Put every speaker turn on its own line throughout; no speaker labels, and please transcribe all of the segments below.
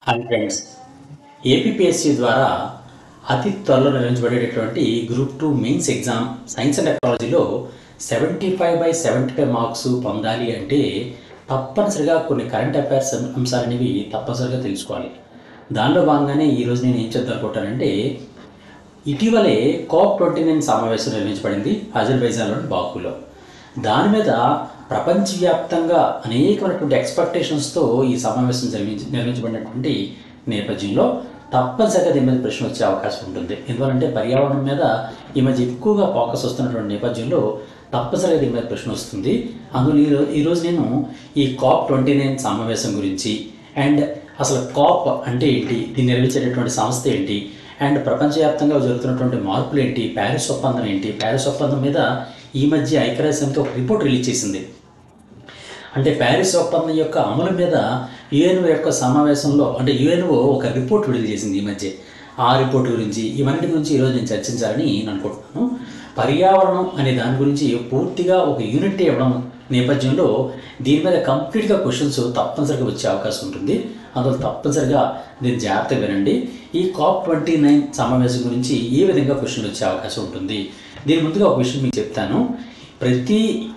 Hi friends, APPSC ద్వారా అతి త్వరలో నిర్వహించబడేటటువంటి group 2 mains exam science and టెక్నాలజీలో 75/75 మార్క్స్ పొందాలి అంటే తప్పనిసరిగా కొన్ని కరెంట్ అఫైర్స్ అంశాలనేవి తప్పనిసరిగా తెలుసుకోవాలి. దానిలో భాగంగానే ఈరోజు నేను ఏం చేద్దాం అనుకుంటానంటే, ఇటీవలే COP29 సమావేశం నిర్వహించబడింది అజర్బైజాన్లోని బాకులో. దాని మీద ప్రపంచవ్యాప్తంగా అనేకమైనటువంటి ఎక్స్పెక్టేషన్స్తో ఈ సమావేశం నిర్వహించబడినటువంటి నేపథ్యంలో తప్పనిసరిగా దీని మీద ప్రశ్న వచ్చే అవకాశం ఉంటుంది. ఎందుకంటే పర్యావరణం మీద ఈ మధ్య ఎక్కువగా ఫోకస్ వస్తున్నటువంటి నేపథ్యంలో తప్పనిసరిగా దీని మీద ప్రశ్న వస్తుంది. అందులో ఈరోజు నేను ఈ COP29 సమావేశం గురించి అండ్ అసలు COP అంటే ఏంటి, దీన్ని నిర్వహించేటటువంటి సంస్థ ఏంటి, అండ్ ప్రపంచవ్యాప్తంగా జరుగుతున్నటువంటి మార్పులు ఏంటి, ప్యారిస్ ఒప్పందం ఏంటి, ప్యారిస్ ఒప్పందం మీద ఈ మధ్య ఐక్యరాజ్యసమితి ఒక రిపోర్ట్ రిలీజ్ చేసింది. అంటే ప్యారిస్ ఒప్పందం యొక్క అమలు మీద యుఎన్ఓ యొక్క సమావేశంలో అంటే యుఎన్ఓ ఒక రిపోర్ట్ విడుదల చేసింది ఈ మధ్య. ఆ రిపోర్ట్ గురించి ఇవన్నిటి గురించి ఈరోజు నేను చర్చించాలని నేను అనుకుంటున్నాను. పర్యావరణం అనే దాని గురించి పూర్తిగా ఒక యూనిట్ ఇవ్వడం నేపథ్యంలో దీని మీద కంప్లీట్గా క్వశ్చన్స్ తప్పనిసరిగా వచ్చే అవకాశం ఉంటుంది. అందులో తప్పనిసరిగా దీన్ని జాగ్రత్తగా వినండి. ఈ COP29 సమావేశం గురించి ఏ విధంగా క్వశ్చన్లు వచ్చే అవకాశం ఉంటుంది. దీని ముందుగా ఒక విషయం మీకు చెప్తాను.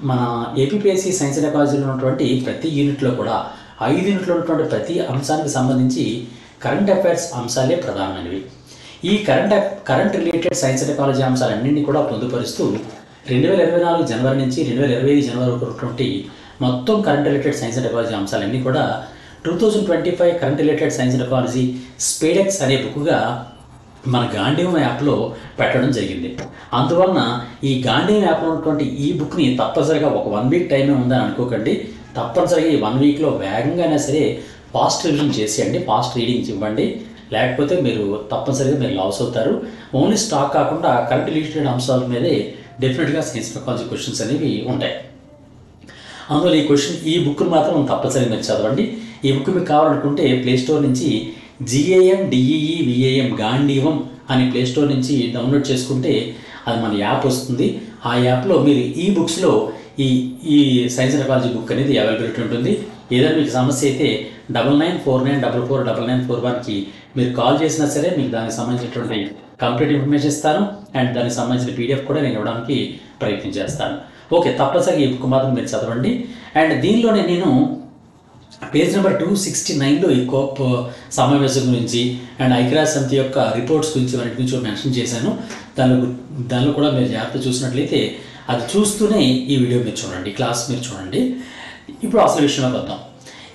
మన ఏపీపీఎస్సీ సైన్స్ అండ్ టెక్నాలజీలో ఉన్నటువంటి ప్రతి యూనిట్లో కూడా 5 యూనిట్లో ఉన్నటువంటి ప్రతి అంశానికి సంబంధించి కరెంట్ అఫైర్స్ అంశాలే ప్రధానమైనవి. ఈ current related science and technology అంశాలన్నింటినీ కూడా పొందుపరుస్తూ 2024 జనవరి నుంచి 2025 జనవరి వరకు ఉన్నటువంటి మొత్తం current related science and technology అంశాలన్నీ కూడా 2025 current related science and technology SpaDeX అనే బుక్గా మన గాంధీవం యాప్లో పెట్టడం జరిగింది. అందువలన ఈ గాంధీవం యాప్లో ఉన్నటువంటి ఈ బుక్ని తప్పనిసరిగా ఒక 1 వీక్ టైమే ఉందని అనుకోకండి. తప్పనిసరిగా ఈ 1 వీక్లో వేగంగా అయినా సరే ఫాస్ట్ రివిజన్ చేసేయండి, ఫాస్ట్ రీడింగ్స్ ఇవ్వండి. లేకపోతే మీరు తప్పనిసరిగా లాస్ అవుతారు. ఓన్లీ స్టాక్ కాకుండా కరెంట్ రిలేటెడ్ అంశాల మీదే డెఫినెట్గా సైన్స్ టెక్నాలజీ క్వశ్చన్స్ అనేవి ఉంటాయి. అందువల్ల ఈ బుక్ను మాత్రం తప్పనిసరిగా మీరు చదవండి. ఈ బుక్ మీకు కావాలనుకుంటే ప్లేస్టోర్ నుంచి GAMDEEVAM గాంధీవం అని ప్లేస్టోర్ నుంచి డౌన్లోడ్ చేసుకుంటే అది మన యాప్ వస్తుంది. ఆ యాప్లో మీరు ఈ బుక్స్లో ఈ సైన్స్ టెక్నాలజీ బుక్ అనేది అవైలబిలిటీ ఉంటుంది. ఏదైనా మీకు సమస్య అయితే 9949449941కి మీరు కాల్ చేసినా సరే మీకు దానికి సంబంధించినటువంటి కంప్లీట్ ఇన్ఫర్మేషన్ ఇస్తాను. అండ్ దానికి సంబంధించిన PDF కూడా నేను ఇవ్వడానికి ప్రయత్నం చేస్తాను. ఓకే, తప్పనిసరిగా ఈ బుక్ మాత్రం మీరు చదవండి. అండ్ దీనిలోనే నేను పేజ్ నెంబర్ 269లో ఈ COP సమావేశం గురించి అండ్ ఐక్యరాజ్యసమితి యొక్క రిపోర్ట్స్ గురించి వాటి గురించి మెన్షన్ చేశాను. దానిలో కూడా మీరు జాగ్రత్త చూసినట్లయితే అది చూస్తూనే ఈ వీడియో మీరు చూడండి, క్లాస్ మీరు చూడండి. ఇప్పుడు అసలు విషయంలోకి వద్దాం.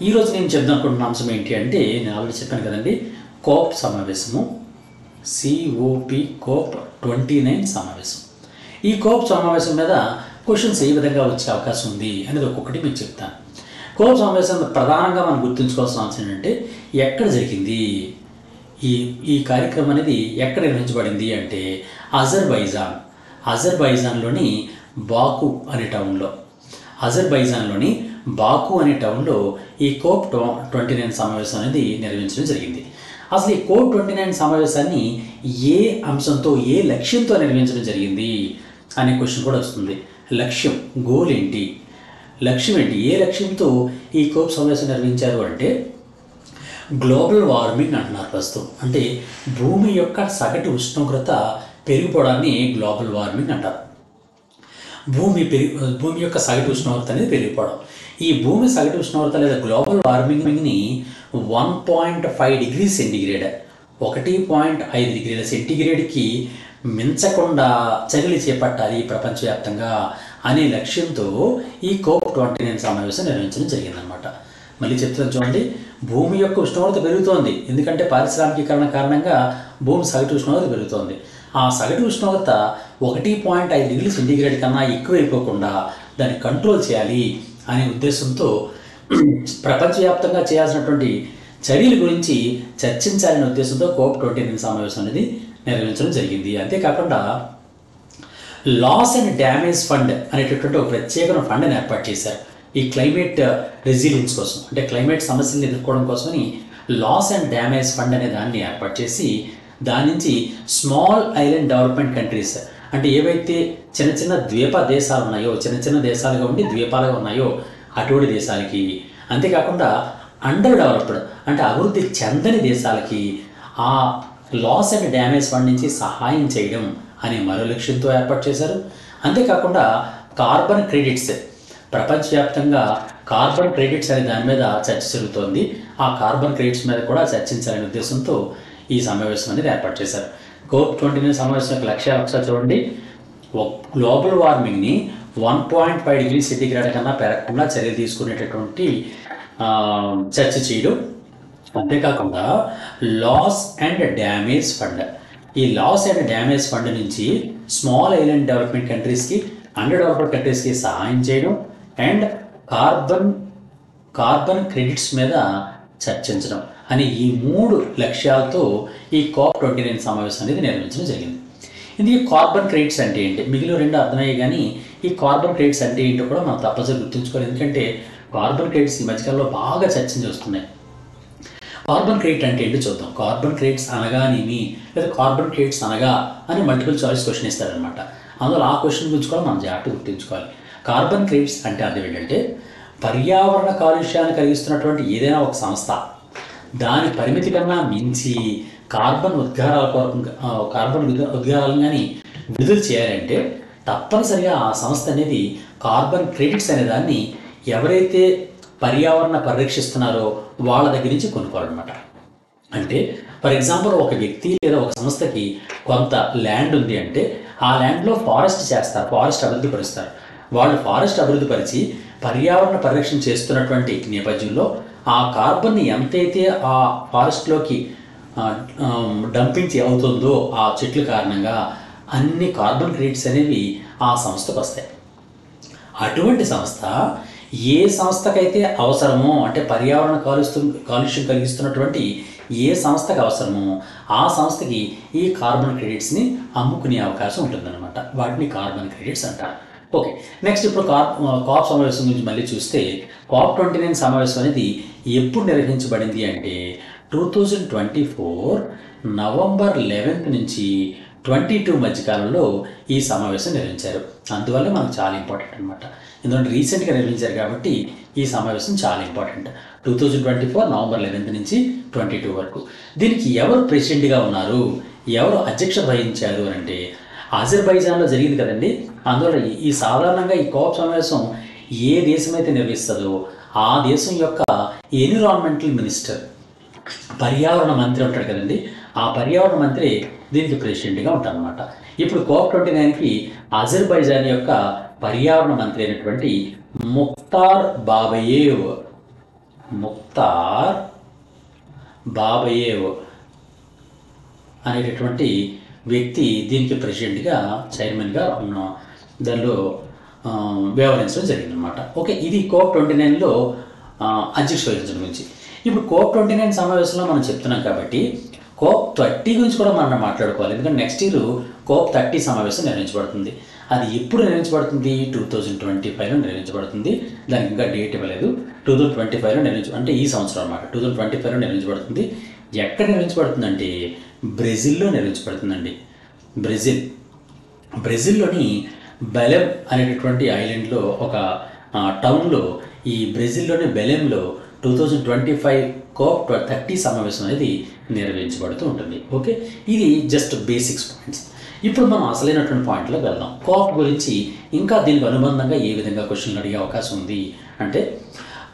ఈరోజు నేను చెప్దాం అనుకుంటున్న అంశం ఏంటి అంటే, నేను ఆల్రెడీ చెప్పాను కదండి, COP సమావేశము, COP29 సమావేశం. ఈ COP సమావేశం మీద క్వశ్చన్స్ ఏ విధంగా వచ్చే అవకాశం ఉంది అనేది ఒక్కొక్కటి మీకు చెప్తాను. COP సమావేశం ప్రధానంగా మనం గుర్తుంచుకోవాల్సిన అంశం ఏంటంటే, ఎక్కడ జరిగింది ఈ కార్యక్రమం అనేది, ఎక్కడ నిర్వహించబడింది అంటే అజర్బైజాన్లోని బాకు అనే టౌన్లో. బాకు అనే టౌన్లో ఈ COP29 సమావేశం అనేది నిర్వహించడం జరిగింది. అసలు ఈ COP29 సమావేశాన్ని ఏ అంశంతో, ఏ లక్ష్యంతో నిర్వహించడం జరిగింది అనే క్వశ్చన్ కూడా వస్తుంది. లక్ష్యం, గోల్ ఏంటి, లక్ష్యం ఏంటి, ఏ లక్ష్యంతో ఈ COP సమావేశం నిర్వహించారు అంటే గ్లోబల్ వార్మింగ్ అంటున్నారు ప్రస్తుతం. అంటే భూమి యొక్క సగటు ఉష్ణోగ్రత పెరిగిపోవడాన్ని గ్లోబల్ వార్మింగ్ అంటారు. భూమి యొక్క సగటు ఉష్ణోగ్రత అనేది పెరిగిపోవడం. ఈ భూమి సగటు ఉష్ణోగ్రత లేదా గ్లోబల్ వార్మింగ్ని 1.5 డిగ్రీ సెంటిగ్రేడ్, 1.5 డిగ్రీల సెంటిగ్రేడ్కి మించకుండా చర్యలు చేపట్టాలి ప్రపంచవ్యాప్తంగా అనే లక్ష్యంతో ఈ COP29 సమావేశం నిర్వహించడం జరిగిందనమాట. మళ్ళీ చెప్తాను చూడండి, భూమి యొక్క ఉష్ణోగ్రత పెరుగుతోంది. ఎందుకంటే పారిశ్రామికీకరణ కారణంగా భూమి సగటు ఉష్ణోగ్రత పెరుగుతోంది. ఆ సగటు ఉష్ణోగ్రత 1.5 డిగ్రీ సెంటిగ్రేడ్ కన్నా ఎక్కువైపోకుండా దాన్ని కంట్రోల్ చేయాలి అనే ఉద్దేశంతో ప్రపంచవ్యాప్తంగా చేయాల్సినటువంటి చర్యల గురించి చర్చించాలనే ఉద్దేశంతో COP29 సమావేశం అనేది నిర్వహించడం జరిగింది. అంతేకాకుండా లాస్ అండ్ డ్యామేజ్ ఫండ్ అనేటటువంటి ఒక ప్రత్యేకమైన ఫండ్ని ఏర్పాటు చేశారు. ఈ క్లైమేట్ రెసిలియన్స్ కోసం, అంటే క్లైమేట్ సమస్యలను ఎదుర్కోవడం కోసమని లాస్ అండ్ డ్యామేజ్ ఫండ్ అనే దాన్ని ఏర్పాటు చేసి దాని నుంచి స్మాల్ ఐలాండ్ డెవలప్మెంట్ కంట్రీస్, అంటే ఏవైతే చిన్న చిన్న ద్వీప దేశాలు ఉన్నాయో, చిన్న చిన్న దేశాలుగా ఉండి ద్వీపాలుగా ఉన్నాయో అటువంటి దేశాలకి, అంతేకాకుండా అండర్ డెవలప్డ్ అంటే అభివృద్ధి చెందని దేశాలకి ఆ లాస్ అండ్ డ్యామేజ్ ఫండ్ నుంచి సహాయం చేయడం అనే మరో లక్ష్యంతో ఏర్పాటు చేశారు. అంతేకాకుండా కార్బన్ క్రెడిట్స్, ప్రపంచవ్యాప్తంగా కార్బన్ క్రెడిట్స్ అనే దాని మీద చర్చ జరుగుతోంది. ఆ కార్బన్ క్రెడిట్స్ మీద కూడా చర్చించాలనే ఉద్దేశంతో ఈ సమావేశం అనేది ఏర్పాటు చేశారు. COP29 సమావేశం యొక్క లక్ష్యాలు ఒకసారి చూడండి. గ్లోబల్ వార్మింగ్ని 1.5 డిగ్రీ సెంటీగ్రేడ్ కన్నా పెరగకుండా చర్యలు తీసుకునేటటువంటి చర్చ చేయడం. అంతేకాకుండా లాస్ అండ్ డ్యామేజ్ ఫండ్, ఈ లాస్ అండ్ డ్యామేజ్ ఫండ్ నుంచి స్మాల్ ఐలాండ్ డెవలప్మెంట్ కంట్రీస్కి, అండర్ డెవలప్డ్ కంట్రీస్కి సహాయం చేయడం అండ్ కార్బన్ క్రెడిట్స్ మీద చర్చించడం అని ఈ 3 లక్ష్యాలతో ఈ COP29 సమావేశం అనేది నిర్వహించడం జరిగింది. ఇది కార్బన్ క్రెడిట్స్ అంటే ఏంటి, మిగిలిన 2 అర్థమయ్యాయి, కానీ ఈ కార్బన్ క్రెడిట్స్ అంటే ఏంటో కూడా మనం తప్పనిసరి గుర్తుంచుకోవాలి. ఎందుకంటే కార్బన్ క్రెడిట్స్ ఈ మధ్యకాలంలో బాగా చర్చించి వస్తున్నాయి. కార్బన్ క్రెడిట్ అంటే ఏంటో చూద్దాం. కార్బన్ క్రెడిట్స్ అనగానేమి, లేదా కార్బన్ క్రెడిట్స్ అనగా అని మల్టిపుల్ చాయిస్ క్వశ్చన్ ఇస్తారనమాట. అందులో ఆ క్వశ్చన్ గురించి కూడా మనం జాగ్రత్తగా గుర్తుంచుకోవాలి. కార్బన్ క్రెడిట్స్ అంటే అర్థం ఏంటంటే పర్యావరణ కాలుష్యాన్ని కలిగిస్తున్నటువంటి ఏదైనా ఒక సంస్థ దాని పరిమితి కన్నా మించి కార్బన్ ఉద్గారాలను కానీ విడుదల చేయాలంటే తప్పనిసరిగా ఆ సంస్థ అనేది కార్బన్ క్రెడిట్స్ అనే దాన్ని ఎవరైతే పర్యావరణ పరిరక్షిస్తున్నారో వాళ్ళ దగ్గర నుంచి కొనుక్కోవాలన్నమాట. అంటే ఫర్ ఎగ్జాంపుల్ ఒక వ్యక్తి లేదా ఒక సంస్థకి కొంత ల్యాండ్ ఉంది అంటే ఆ ల్యాండ్లో ఫారెస్ట్ చేస్తారు, ఫారెస్ట్ అభివృద్ధి పరుస్తారు. వాళ్ళు ఫారెస్ట్ అభివృద్ధి పరిచి పర్యావరణ పరిరక్షణ చేస్తున్నటువంటి నేపథ్యంలో ఆ కార్బన్ని ఎంతైతే ఆ ఫారెస్ట్లోకి డంపింగ్ అవుతుందో ఆ చెట్ల కారణంగా అన్ని కార్బన్ క్రెడిట్స్ అనేవి ఆ సంస్థకు వస్తాయి. అటువంటి సంస్థ ఏ సంస్థకైతే అవసరమో, అంటే పర్యావరణ కాలుష్యం కలిగిస్తున్నటువంటి ఏ సంస్థకు అవసరమో ఆ సంస్థకి ఈ కార్బన్ క్రెడిట్స్ని అమ్ముకునే అవకాశం ఉంటుందన్నమాట. వాటిని కార్బన్ క్రెడిట్స్ అంటారు. ఓకే, నెక్స్ట్ ఇప్పుడు COP సమావేశం గురించి మళ్ళీ చూస్తే COP29 సమావేశం అనేది ఎప్పుడు నిర్వహించబడింది అంటే 2024 నవంబర్ 11 నుంచి 22 మధ్యకాలంలో ఈ సమావేశం నిర్వహించారు. అందువల్ల మనకు చాలా ఇంపార్టెంట్ అనమాట. ఎందుకంటే రీసెంట్గా నిర్వహించారు కాబట్టి ఈ సమావేశం చాలా ఇంపార్టెంట్. 2024 నవంబర్ 11 నుంచి 22 వరకు. దీనికి ఎవరు ప్రెసిడెంట్గా ఉన్నారు, ఎవరు అధ్యక్షత వహించారు అంటే అజర్బైజాన్లో జరిగింది కదండి. అందువల్ల ఈ సాధారణంగా ఈ COP సమావేశం ఏ దేశం అయితే నిర్వహిస్తుందో ఆ దేశం యొక్క ఎన్విరాన్మెంటల్ మినిస్టర్, పర్యావరణ మంత్రి ఉంటాడు కదండి, ఆ పర్యావరణ మంత్రి దీనికి ప్రెసిడెంట్గా ఉంటారనమాట. ఇప్పుడు COP29కి అజర్బైజాన్ యొక్క పర్యావరణ మంత్రి అయినటువంటి ముఖ్తార్ బాబయేవ్ అనేటటువంటి వ్యక్తి దీనికి ప్రెసిడెంట్గా, చైర్మన్గా దానిలో వ్యవహరించడం జరిగిందనమాట. ఓకే, ఇది COP29లో అధ్యక్ష వహించడం గురించి. ఇప్పుడు COP29 సమావేశంలో మనం చెప్తున్నాం కాబట్టి COP30 గురించి కూడా మనం మాట్లాడుకోవాలి. ఎందుకంటే నెక్స్ట్ ఇయర్ COP30 సమావేశం నిర్వహించబడుతుంది. అది ఎప్పుడు నిర్వహించబడుతుంది? 2025లో నిర్వహించబడుతుంది. దానికి ఇంకా డేట్ ఇవ్వలేదు. 2025లో అంటే ఈ సంవత్సరం అన్నమాట. 2025లో నిర్వహించబడుతుంది. ఎక్కడ నిర్వహించబడుతుందంటే బ్రెజిల్లో నిర్వహించబడుతుందండి. బ్రెజిల్లోని బెలెం అనేటటువంటి ఐలాండ్లో ఒక టౌన్లో, ఈ బ్రెజిల్లోని బెలెంలో 2025 COP30 సమావేశం అనేది నిర్వహించబడుతూ ఉంటుంది. ఓకే, ఇది జస్ట్ బేసిక్స్ పాయింట్స్. ఇప్పుడు మనం అసలైనటువంటి పాయింట్లోకి వెళ్దాం. COP గురించి ఇంకా దీనికి అనుబంధంగా ఏ విధంగా క్వశ్చన్లు అడిగే అవకాశం ఉంది అంటే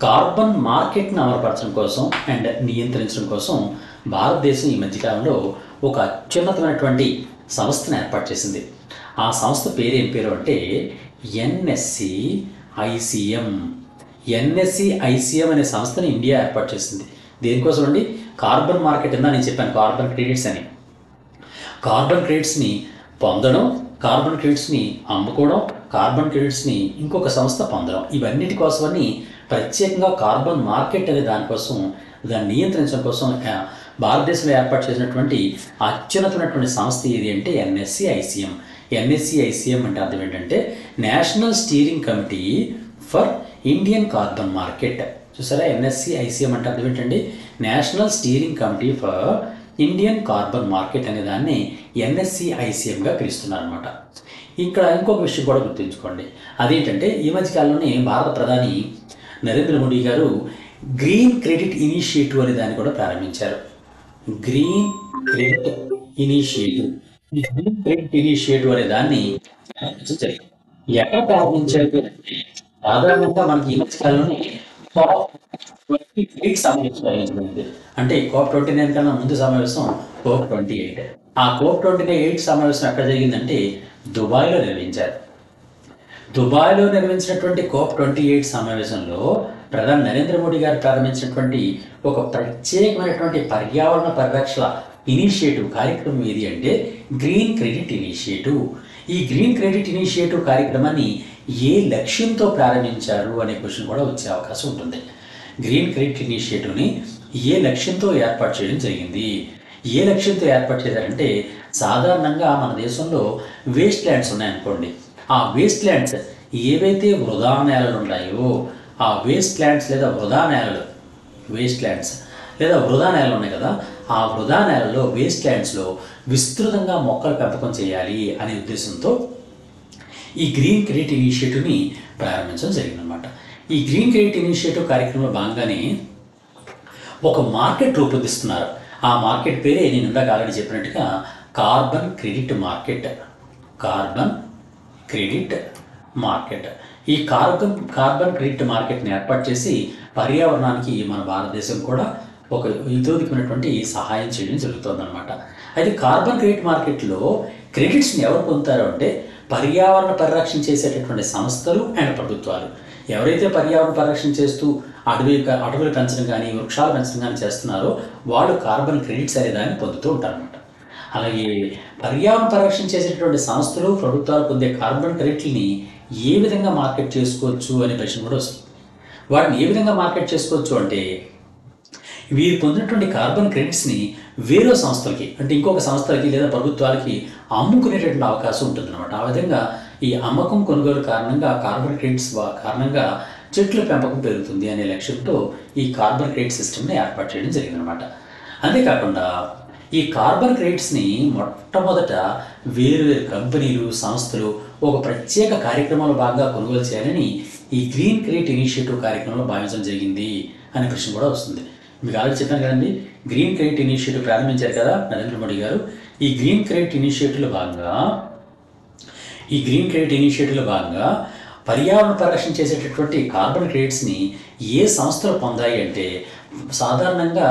కార్బన్ మార్కెట్ని అమలుపరచడం కోసం అండ్ నియంత్రించడం కోసం భారతదేశం ఈ మధ్యకాలంలో ఒక అత్యున్నతమైనటువంటి సంస్థను ఏర్పాటు చేసింది. ఆ సంస్థ పేరు ఏం పేరు అంటే NSC ICM. NSC ICM అనే సంస్థని ఇండియా ఏర్పాటు చేసింది. దేనికోసం అండి? కార్బన్ మార్కెట్ ఉందా, నేను చెప్పాను కార్బన్ క్రెడిట్స్ అని. కార్బన్ క్రెడిట్స్ని పొందడం, కార్బన్ క్రెడిట్స్ని అమ్ముకోవడం, కార్బన్ క్రెడిట్స్ని ఇంకొక సంస్థ పొందడం, ఇవన్నిటి కోసమని ప్రత్యేకంగా కార్బన్ మార్కెట్ అనే దానికోసం, దాన్ని నియంత్రించడం కోసం భారతదేశంలో ఏర్పాటు చేసినటువంటి అత్యున్నతమైనటువంటి సంస్థ ఏది అంటే NSC ICM. NSC ICM అంటే అర్థం ఏంటంటే national steering committee for Indian carbon market. చూసారా, NSC ICM అంటే అర్థం ఏంటండి? National steering committee for Indian carbon market అనే దాన్ని NSC ICMగా పిలుస్తున్నారనమాట. ఇక్కడ ఇంకొక విషయం కూడా గుర్తుంచుకోండి. అదేంటంటే ఈ మధ్యకాలంలోనే భారత ప్రధాని నరేంద్ర మోడీ గారు గ్రీన్ క్రెడిట్ ఇనిషియేటివ్ అనే దాన్ని కూడా ప్రారంభించారు. Green credit initiative. ఈ గ్రీన్ క్రెడిట్ ఇనిషియేటివ్ అనే దాన్ని ప్రారంభించారు. ఎక్కడ ప్రారంభించారు? సాధారణంగా మనకి ఈ మధ్యకాలంలోనే COP28 సమావేశం అయింది. అంటే COP29 కన్నా ముందు సమావేశం COP28. ఆ COP28 సమావేశం ఎక్కడ జరిగిందంటే దుబాయ్లో నిర్వహించారు. దుబాయ్లో నిర్వహించినటువంటి COP28 సమావేశంలో ప్రధాని నరేంద్ర మోడీ గారు ప్రారంభించినటువంటి ఒక ప్రత్యేకమైనటువంటి పర్యావరణ పరిరక్షణ ఇనిషియేటివ్ కార్యక్రమం ఏది అంటే గ్రీన్ క్రెడిట్ ఇనిషియేటివ్. ఈ గ్రీన్ క్రెడిట్ ఇనిషియేటివ్ కార్యక్రమాన్ని ఏ లక్ష్యంతో ప్రారంభించారు అనే క్వశ్చన్ కూడా వచ్చే అవకాశం ఉంటుంది. గ్రీన్ క్రెడిట్ ఇనిషియేటివ్ని ఏ లక్ష్యంతో ఏర్పాటు చేయడం జరిగింది? ఏ లక్ష్యంతో ఏర్పాటు చేశారంటే సాధారణంగా మన దేశంలో వేస్ట్ ల్యాండ్స్ ఉన్నాయనుకోండి, ఆ వేస్ట్ ల్యాండ్స్ ఏవైతే వృధా నేలలు ఉన్నాయో ఆ వేస్ట్ ల్యాండ్స్ లేదా వృధా నేలలు ఉన్నాయి కదా, ఆ వృధా నేలలో వేస్ట్ ల్యాండ్స్లో విస్తృతంగా మొక్కలు పెంపకం చేయాలి అనే ఉద్దేశంతో ఈ గ్రీన్ క్రెడిట్ ఇనిషియేటివ్ని ప్రారంభించడం జరిగిందనమాట. ఈ గ్రీన్ క్రెడిట్ ఇనిషియేటివ్ కార్యక్రమంలో భాగంగానే ఒక మార్కెట్ రూపొందిస్తున్నారు. ఆ మార్కెట్ పేరే నేను ఇందాక ఆల్రెడీ చెప్పినట్టుగా కార్బన్ క్రెడిట్ మార్కెట్. ఈ కార్బన్ క్రెడిట్ మార్కెట్ని ఏర్పాటు చేసి పర్యావరణానికి మన భారతదేశం కూడా ఒక ఇతోదికమైనటువంటి సహాయం చేయడం జరుగుతుందన్నమాట. అయితే కార్బన్ క్రెడిట్ మార్కెట్లో క్రెడిట్స్ని ఎవరు పొందుతారు అంటే పర్యావరణ పరిరక్షణ చేసేటటువంటి సంస్థలు అండ్ ప్రభుత్వాలు. ఎవరైతే పర్యావరణ పరిరక్షణ చేస్తూ అడవులు పెంచడం కానీ వృక్షాలు పెంచడం కానీ చేస్తున్నారో వాళ్ళు కార్బన్ క్రెడిట్స్ అనే దాన్ని పొందుతూ ఉంటారన్నమాట. అలాగే పర్యావరణ పరిరక్షణ చేసేటటువంటి సంస్థలు ప్రభుత్వాలు పొందే కార్బన్ క్రెడిట్ని ఏ విధంగా మార్కెట్ చేసుకోవచ్చు అనే ప్రశ్న కూడా వస్తుంది. వాటిని ఏ విధంగా మార్కెట్ చేసుకోవచ్చు అంటే వీరు పొందినటువంటి కార్బన్ క్రెడిట్స్ని వేరే సంస్థలకి అంటే ఇంకొక సంస్థలకి లేదా ప్రభుత్వాలకి అమ్ముకునేటటువంటి అవకాశం ఉంటుందన్నమాట. ఆ విధంగా ఈ అమ్మకం కొనుగోలు కారణంగా కార్బన్ క్రెడిట్స్ కారణంగా చెట్ల పెంపకం పెరుగుతుంది అనే లక్ష్యంతో ఈ కార్బన్ క్రెడిట్ సిస్టమ్ని ఏర్పాటు చేయడం జరిగిందనమాట. అంతేకాకుండా ఈ కార్బన్ క్రెడిట్స్ని మొట్టమొదట వేరు కంపెనీలు సంస్థలు ఒక ప్రత్యేక కార్యక్రమంలో భాగంగా కొనుగోలు చేయాలని ఈ గ్రీన్ క్రెడిట్ ఇనిషియేటివ్ కార్యక్రమంలో భావించడం జరిగింది అనే ప్రశ్న కూడా వస్తుంది. మీకు ఆల్రెడీ చెప్పాను కదండి, గ్రీన్ క్రెడిట్ ఇనిషియేటివ్ ప్రారంభించారు కదా నరేంద్ర మోడీ గారు. ఈ గ్రీన్ క్రెడిట్ ఇనిషియేటివ్లో భాగంగా పర్యావరణ పరిరక్షణ చేసేటటువంటి కార్బన్ క్రెడిట్స్ని ఏ సంస్థలు పొందాయి అంటే సాధారణంగా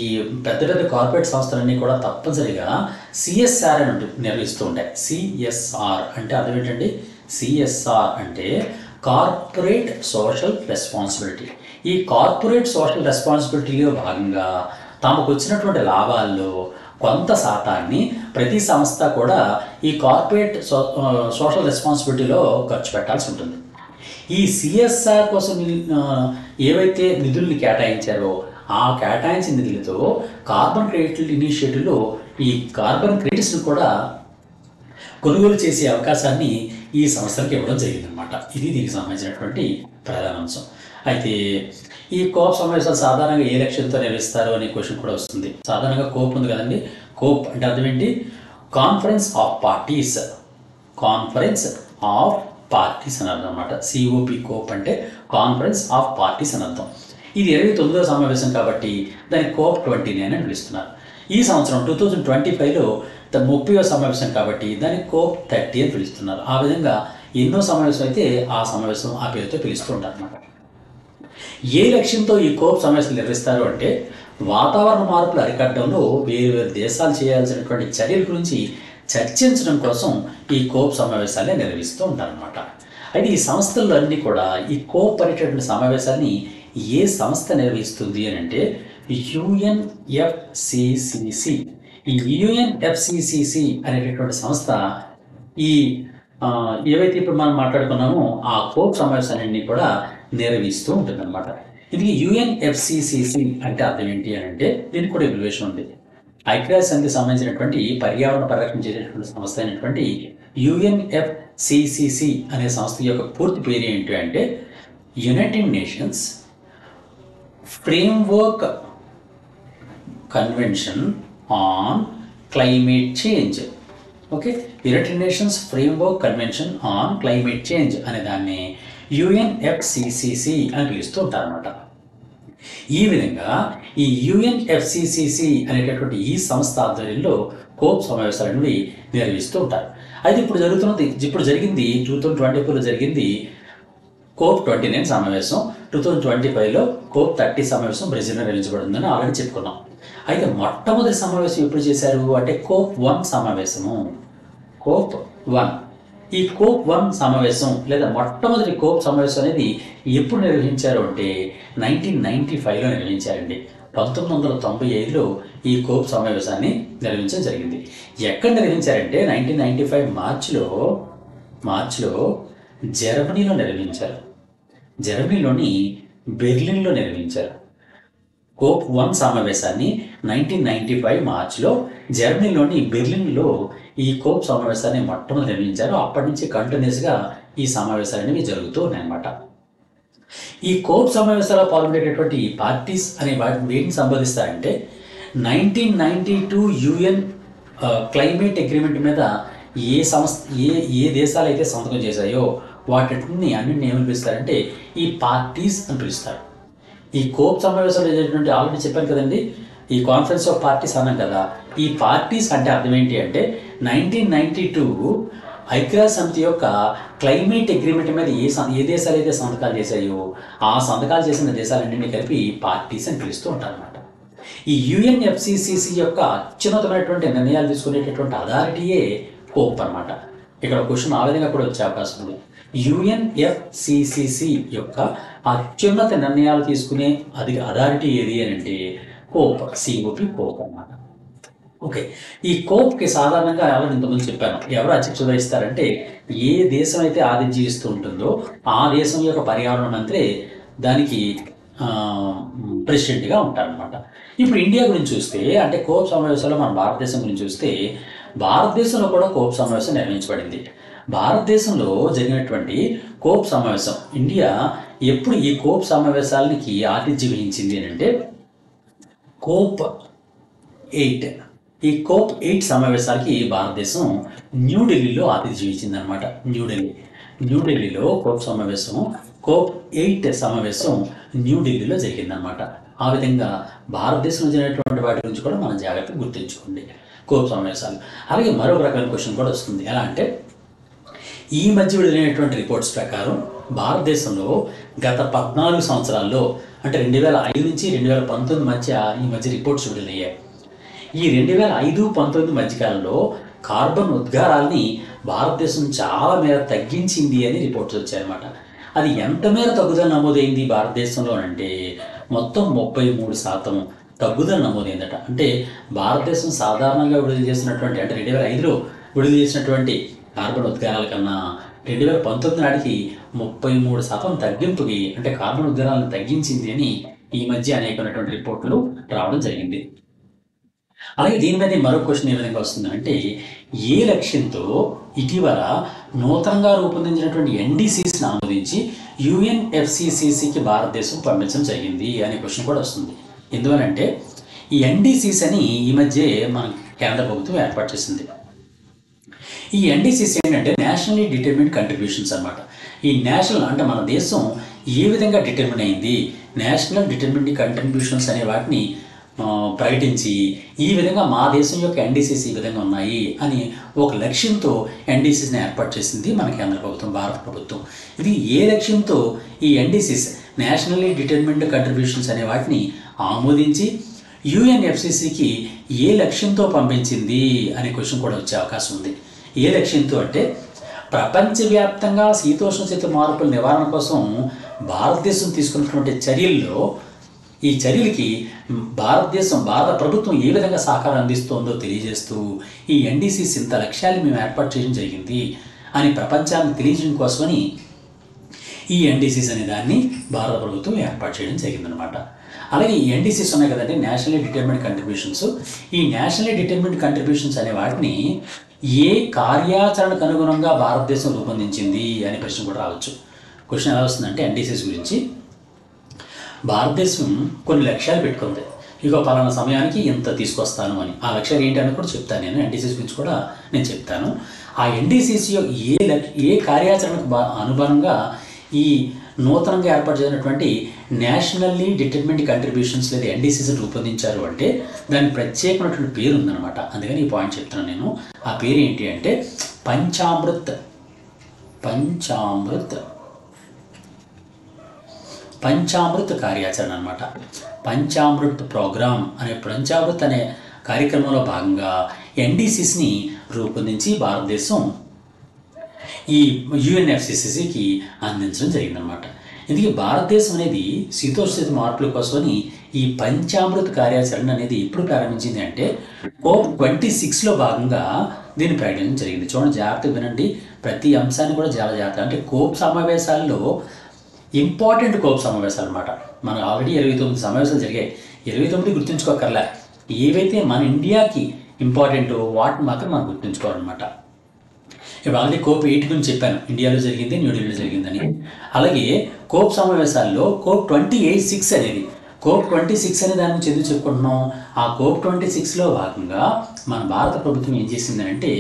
ఈ పెద్ద పెద్ద కార్పొరేట్ సంస్థలన్నీ కూడా తప్పనిసరిగా CSR అని నిర్వహిస్తూ ఉంటాయి. CSR అంటే అర్థం ఏంటండి? CSR అంటే కార్పొరేట్ సోషల్ రెస్పాన్సిబిలిటీ. ఈ కార్పొరేట్ సోషల్ రెస్పాన్సిబిలిటీలో భాగంగా తమకు వచ్చినటువంటి లాభాల్లో కొంత శాతాన్ని ప్రతి సంస్థ కూడా ఈ కార్పొరేట్ సోషల్ రెస్పాన్సిబిలిటీలో ఖర్చు పెట్టాల్సి ఉంటుంది. ఈ CSR కోసం ఏవైతే నిధుల్ని కేటాయించారో ఆ కేటాయించిన నిధులతో కార్బన్ క్రెడిట్ ఇనిషియేటివ్లో ఈ కార్బన్ క్రెడిట్స్ని కూడా కొనుగోలు చేసే అవకాశాన్ని ఈ సంస్థలకు ఇవ్వడం జరిగిందనమాట. ఇది దీనికి సంబంధించినటువంటి ప్రధాన అంశం. అయితే ఈ కోప్ సమావేశాలు సాధారణంగా ఏ లక్ష్యంతో నిర్వహిస్తారు అనే క్వశ్చన్ కూడా వస్తుంది. సాధారణంగా కోప్ ఉంది కదండి. కోప్ అంటే అర్థం ఏంటి? కాన్ఫరెన్స్ ఆఫ్ పార్టీస్ అని అర్థం అనమాట. COP కోప్ అంటే కాన్ఫరెన్స్ ఆఫ్ పార్టీస్ అని అర్థం. ఇది 29వ సమావేశం కాబట్టి దాన్ని COP29 అని పిలుస్తున్నారు. ఈ సంవత్సరం 2025లో 30వ సమావేశం కాబట్టి దాన్ని COP30 అని పిలుస్తున్నారు. ఆ విధంగా ఎన్నో సమావేశం అయితే ఆ సమావేశం ఆ పేరుతో పిలుస్తూ ఉంటారు అన్నమాట. ఏ లక్ష్యంతో ఈ కోప్ సమావేశాలు నిర్వహిస్తారు అంటే వాతావరణ మార్పులు అరికట్టడంలో వేరు దేశాలు చేయాల్సినటువంటి చర్యల గురించి చర్చించడం కోసం ఈ కోప్ సమావేశాలే నిర్వహిస్తూ ఉంటారన్నమాట. అయితే ఈ సంస్థలు అన్నీ కూడా ఈ కోప్ అనేటటువంటి సమావేశాన్ని ఏ సంస్థ నిర్వహిస్తుంది అని అంటే UNFCCC. ఈ UNFCCC అనేటటువంటి సంస్థ ఈ ఏవైతే ఇప్పుడు మనం మాట్లాడుకున్నామో ఆ కోప్ సమావేశాలన్నీ కూడా నిర్వహిస్తూ ఉంటుందన్నమాట. ఇది UNFCCC అంటే అర్థం ఏంటి అని అంటే దీనికి కూడా ఎవాల్యుయేషన్ ఉంది. ఐక్యరాజ్య సమితికి సంబంధించినటువంటి పర్యావరణ పరిరక్షణ చేసేటువంటి సంస్థ అయినటువంటి UNFCCC అనే సంస్థ యొక్క పూర్తి పేరు ఏంటి అంటే United nations framework convention on climate change. Okay, United nations framework convention on climate change అనే దాన్ని UNFCCC అని పిలుస్తూ ఉంటారన్నమాట. ఈ విధంగా ఈ యుఎన్ఎఫ్సిసిసి అనేటటువంటి ఈ సంస్థ ఆధ్వర్యంలో కోప్ సమావేశాలు అనేవి నిర్వహిస్తూ ఉంటారు. అయితే ఇప్పుడు జరిగింది 2024లో జరిగింది కోప్ 29 సమావేశం. 2025లో కోప్ 30 సమావేశం బ్రెజిల్లో నిర్వహించబడిందని ఆల్రెడీ చెప్పుకున్నాం. అయితే మొట్టమొదటి సమావేశం ఎప్పుడు చేశారు అంటే కోప్ 1 సమావేశము. కోప్ 1 ఈ కోప్ 1 సమావేశం లేదా మొట్టమొదటి కోప్ సమావేశం అనేది ఎప్పుడు నిర్వహించారు అంటే 1995లో నిర్వహించారండి. 1995లో ఈ కోప్ సమావేశాన్ని నిర్వహించడం జరిగింది. ఎక్కడ నిర్వహించారంటే 1995 మార్చిలో జర్మనీలో నిర్వహించారు. జర్మనీలోని బెర్లిన్లో నిర్వహించారు. కోప్ 1 సమావేశాన్ని 1995 మార్చిలో జర్మనీలోని బెర్లిన్లో ఈ కోప్ సమావేశాన్ని మొట్టమొదటి నిర్వహించారు. అప్పటి నుంచి కంటిన్యూస్గా ఈ సమావేశాలు అనేవి జరుగుతూ ఉన్నాయన్నమాట. ఈ కోప్ సమావేశాల్లో పాల్గొనేటటువంటి పార్టీస్ అనే వేటిని సంబోధిస్తారంటే 1992 యుఎన్ క్లైమేట్ అగ్రిమెంట్ మీద ఏ దేశాలు అయితే సంతకం చేశాయో అన్నింటినీ ఏమని పిలుస్తారంటే ఈ పార్టీస్ అని పిలుస్తారు. ఈ కోప్ సమావేశాలు జరిగినటువంటి ఆల్రెడీ చెప్పాను కదండి, ఈ కాన్ఫరెన్స్ ఆఫ్ పార్టీస్ అన్నాం కదా. ఈ పార్టీస్ అంటే అర్థం ఏంటి అంటే 1992 ఐక్యరాజ్య సమితి యొక్క క్లైమేట్ అగ్రిమెంట్ మీద ఏ దేశాలు అయితే సంతకాలు చేశాయో ఆ సంతకాలు చేసిన దేశాలన్నింటినీ కలిపి పార్టీస్ అని పిలుస్తూ ఉంటారు అనమాట. ఈ యుఎన్ఎఫ్సిసిసి యొక్క అత్యున్నతమైనటువంటి నిర్ణయాలు తీసుకునేటటువంటి అథారిటీయే కోప్ అనమాట. ఇక్కడ క్వశ్చన్ ఆ విధంగా కూడా వచ్చే అవకాశం ఉంది. యుఎన్ఎఫ్సిసిసి యొక్క అత్యున్నత నిర్ణయాలు తీసుకునే అథారిటీ ఏది అని అంటే కోప్, సిఓపి కోప్ అన్నమాట. ఓకే, ఈ కోప్కి సాధారణంగా ఇంతకుముందు చెప్పాను, ఎవరు అధ్యక్షత వహిస్తారంటే ఏ దేశం అయితే ఆతిథ్యం ఇస్తూ ఉంటుందో ఆ దేశం యొక్క పర్యావరణ మంత్రి దానికి ప్రెసిడెంట్గా ఉంటారనమాట. ఇప్పుడు ఇండియా గురించి చూస్తే అంటే కోప్ సమావేశంలో మన భారతదేశం గురించి చూస్తే భారతదేశంలో కూడా కోప్ సమావేశం నిర్వహించబడింది. భారతదేశంలో జరిగినటువంటి కోప్ సమావేశం ఇండియా ఎప్పుడు ఈ కోప్ సమావేశాలకి ఆతిథ్యం వహించింది అని అంటే కోప్ 8. ఈ కోప్ 8 సమావేశాలకి భారతదేశం న్యూఢిల్లీలో ఆతిథ్యం ఇచ్చింది అనమాట. న్యూఢిల్లీలో కోప్ 8 సమావేశం న్యూఢిల్లీలో జరిగిందనమాట. ఆ విధంగా భారతదేశంలో జరిగినటువంటి వాటి గురించి కూడా మనం జాగ్రత్తగా గుర్తుంచుకోండి కోప్ సమావేశాలు. అలాగే మరొక రకమైన క్వశ్చన్ కూడా వస్తుంది. ఎలా అంటే ఈ మధ్య విడుదలైనటువంటి రిపోర్ట్స్ ప్రకారం భారతదేశంలో గత 14 సంవత్సరాల్లో అంటే 2005 నుంచి 2019 ఈ మధ్య రిపోర్ట్స్ విడుదలయ్యాయి. ఈ 2005-19 మధ్యకాలంలో కార్బన్ ఉద్గారాల్ని భారతదేశం చాలా మేర తగ్గించింది అని రిపోర్ట్స్ వచ్చాయన్నమాట. అది ఎంత మేర తగ్గుదల నమోదైంది భారతదేశంలో అంటే మొత్తం 33% తగ్గుదల నమోదైందట. అంటే భారతదేశం సాధారణంగా విడుదల చేసినటువంటి అంటే 2005లో విడుదల చేసినటువంటి కార్బన్ ఉద్గారాల కన్నా 2019 నాటికి 33% తగ్గింపుకి అంటే కార్బన్ ఉద్గారాలను తగ్గించింది అని ఈ మధ్య అనేకమైనటువంటి రిపోర్టులు రావడం జరిగింది. అలాగే దీని మీద మరో క్వశ్చన్ ఏ విధంగా వస్తుందంటే ఏ లక్ష్యంతో ఇటీవల నూతనంగా రూపొందించినటువంటి ఎన్డీసీస్ని ఆమోదించి యుఎన్ఎఫ్సిసిసికి భారతదేశం పంపించడం జరిగింది అనే క్వశ్చన్ కూడా వస్తుంది. ఎందువలంటే ఈ ఎన్డీసీస్ అని ఈ మధ్య మన కేంద్ర ప్రభుత్వం ఏర్పాటు చేసింది. ఈ ఎన్డీసీసీ ఏంటంటే నేషనల్లీ డిటర్మిన్డ్ కంట్రిబ్యూషన్స్ అనమాట. ఈ నేషనల్ అంటే మన దేశం ఏ విధంగా డిటర్మిన్ అయింది, నేషనల్ డిటర్మిన్డ్ కంట్రిబ్యూషన్స్ అనే వాటిని ప్రకటించి ఈ విధంగా మా దేశం యొక్క ఎన్డీసీసీ ఈ విధంగా ఉన్నాయి అని ఒక లక్ష్యంతో ఎన్డీసీసీని ఏర్పాటు చేసింది మన కేంద్ర ప్రభుత్వం, భారత ప్రభుత్వం. ఇది ఏ లక్ష్యంతో ఈ ఎన్డీసీస్ నేషనల్లీ డిటర్మిన్డ్ కంట్రిబ్యూషన్స్ అనే వాటిని ఆమోదించి యుఎన్ఎఫ్సిసికి ఏ లక్ష్యంతో పంపించింది అనే క్వశ్చన్ కూడా వచ్చే అవకాశం ఉంది. ఏ లక్ష్యంతో అంటే ప్రపంచవ్యాప్తంగా శీతోష్ణస్థితి మార్పుల నివారణ కోసం భారతదేశం తీసుకున్నటువంటి చర్యల్లో ఈ చర్యలకి భారత ప్రభుత్వం ఏ విధంగా సహకారం అందిస్తోందో తెలియజేస్తూ ఈ ఎన్డీసీస్ ఇంత లక్ష్యాలు మేము ఏర్పాటు చేయడం జరిగింది అని ప్రపంచానికి తెలియజేయడం కోసమని ఈ ఎన్డీసీస్ అనే దాన్ని భారత ప్రభుత్వం ఏర్పాటు చేయడం జరిగిందనమాట. అలాగే ఈ ఎన్డీసీస్ ఉన్నాయి కదండి, నేషనల్లీ డిటర్మిన్డ్ కంట్రిబ్యూషన్స్. ఈ నేషనల్లీ డిటర్మిన్డ్ కంట్రిబ్యూషన్స్ అనే వాటిని ఏ కార్యాచరణకు అనుగుణంగా భారతదేశం రూపొందించింది అనే ప్రశ్న కూడా రావచ్చు. క్వశ్చన్ ఎలా వస్తుందంటే ఎన్డీసీస్ గురించి భారతదేశం కొన్ని లక్ష్యాలు పెట్టుకుంది. ఇక పలానా సమయానికి ఇంత తీసుకొస్తాను అని. ఆ లక్ష్యాలు ఏంటి అని కూడా చెప్తాను నేను. ఎన్డీసీస్ గురించి కూడా నేను చెప్తాను. ఆ ఎన్డీసీసీ ఏ కార్యాచరణకు అనుగుణంగా ఈ నూతనంగా ఏర్పాటు చేసినటువంటి నేషనల్లీ డిటర్మిన్డ్ కంట్రిబ్యూషన్స్ లేదా ఎన్డీసీస్ని రూపొందించారు అంటే దానికి ప్రత్యేకమైనటువంటి పేరు ఉందన్నమాట. అందుకని ఈ పాయింట్ చెప్తున్నాను నేను. ఆ పేరు ఏంటి అంటే పంచామృత్ కార్యాచరణ అనమాట. పంచామృత్ ప్రోగ్రామ్ పంచామృత్ అనే కార్యక్రమంలో భాగంగా ఎన్డీసీస్ని రూపొందించి భారతదేశం ఈ యుఎన్ఎఫ్సిసిసికి అందించడం జరిగిందనమాట. ఇందుకే భారతదేశం అనేది శీతోష్ణ మార్పుల కోసమని ఈ పంచామృత కార్యాచరణ అనేది ఎప్పుడు ప్రారంభించింది అంటే COP26లో భాగంగా దీన్ని ప్రకటించడం జరిగింది. చూడండి, జాగ్రత్తగా వినండి, ప్రతి అంశాన్ని కూడా చాలా జాగ్రత్త. అంటే కోప్ సమావేశాల్లో ఇంపార్టెంట్ కోప్ సమావేశాలు అనమాట. మనకు ఆల్రెడీ 29 సమావేశాలు జరిగాయి. 29 గుర్తుంచుకోకర్లే, ఏవైతే మన ఇండియాకి ఇంపార్టెంటో వాటిని మాత్రం మనం గుర్తుంచుకోవాలన్నమాట. ఇప్పుడు ఆల్రెడీ COP 8 గురించి చెప్పాను, ఇండియాలో జరిగింది, న్యూఢిల్లీలో జరిగిందని. అలాగే కోప్ సమావేశాల్లో COP26 అనేది COP26 అనే దాని నుంచి ఎందుకు చెప్పుకుంటున్నాం? ఆ COP26లో భాగంగా మన భారత ప్రభుత్వం ఏం చేసింది అంటే,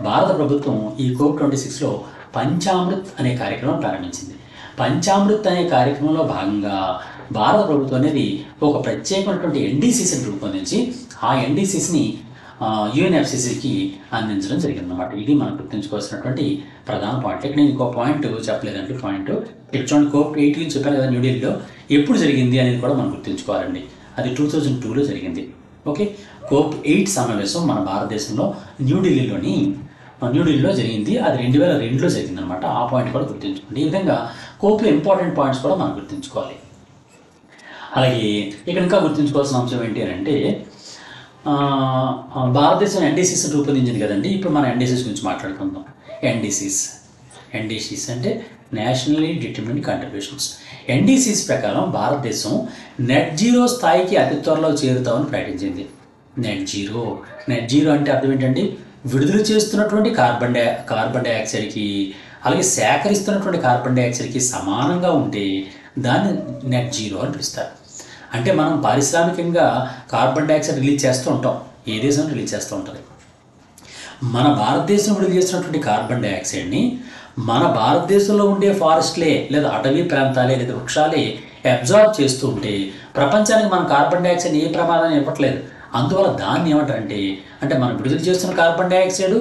భారత ప్రభుత్వం ఈ COP26లో పంచామృత్ అనే కార్యక్రమం ప్రారంభించింది. పంచామృత్ అనే కార్యక్రమంలో భాగంగా భారత ప్రభుత్వం అనేది ఒక ప్రత్యేకమైనటువంటి ఎన్డీసీసీని రూపొందించి ఆ ఎన్డీసీసీని యుఎన్ఎఫ్సిసికి అందించడం జరిగిందన్నమాట. ఇది మనం గుర్తుంచుకోవాల్సినటువంటి ప్రధాన పాయింట్. ఇక్కడ నేను ఇంకో పాయింట్ చెప్పలేదండి. పాయింట్ చూడండి, COP 8 గురించి చెప్పాను కదా, న్యూఢిల్లీలో ఎప్పుడు జరిగింది అనేది కూడా మనం గుర్తుంచుకోవాలండి. అది 2002లో జరిగింది. ఓకే, COP 8 సమావేశం మన భారతదేశంలో న్యూఢిల్లీలో జరిగింది. అది 2002లో జరిగిందనమాట. ఆ పాయింట్ కూడా గుర్తుంచుకోండి. ఈ విధంగా కోప్లో ఇంపార్టెంట్ పాయింట్స్ కూడా మనం గుర్తుంచుకోవాలి. అలాగే ఇక్కడ ఇంకా గుర్తుంచుకోవాల్సిన అంశం ఏంటి అంటే, భారతదేశం ఎన్డీసీస్ రూపొందించింది కదండి. ఇప్పుడు మనం ఎన్డీసీస్ గురించి మాట్లాడుకుందాం. ఎన్డీసీస్ అంటే నేషనల్లీ డిటర్మిన్డ్ కంట్రిబ్యూషన్స్. ఎన్డీసీస్ ప్రకారం భారతదేశం నెట్ జీరో స్థాయికి అతి త్వరలో చేరుతామని ప్రకటించింది. నెట్ జీరో అంటే అర్థం ఏంటండి? విడుదల చేస్తున్నటువంటి కార్బన్ డైఆక్సైడ్కి అలాగే సేకరిస్తున్నటువంటి కార్బన్ డైఆక్సైడ్కి సమానంగా ఉంటే దాన్ని నెట్ జీరో అని పిలుస్తారు. అంటే మనం పారిశ్రామికంగా కార్బన్ డైఆక్సైడ్ రిలీజ్ చేస్తూ ఉంటాం, ఏ దేశం రిలీజ్ చేస్తూ ఉంటుంది. మన భారతదేశం విడుదల చేస్తున్నటువంటి కార్బన్ డైఆక్సైడ్ని మన భారతదేశంలో ఉండే ఫారెస్ట్లే లేదా అటవీ ప్రాంతాలే లేదా వృక్షాలే అబ్జార్బ్ చేస్తూ ఉంటే ప్రపంచానికి మన కార్బన్ డైఆక్సైడ్ ఏ ప్రమాదాన్ని ఇవ్వట్లేదు. అందువల్ల దాన్ని ఏమంటారంటే, అంటే మనం విడుదల చేస్తున్న కార్బన్ డైఆక్సైడ్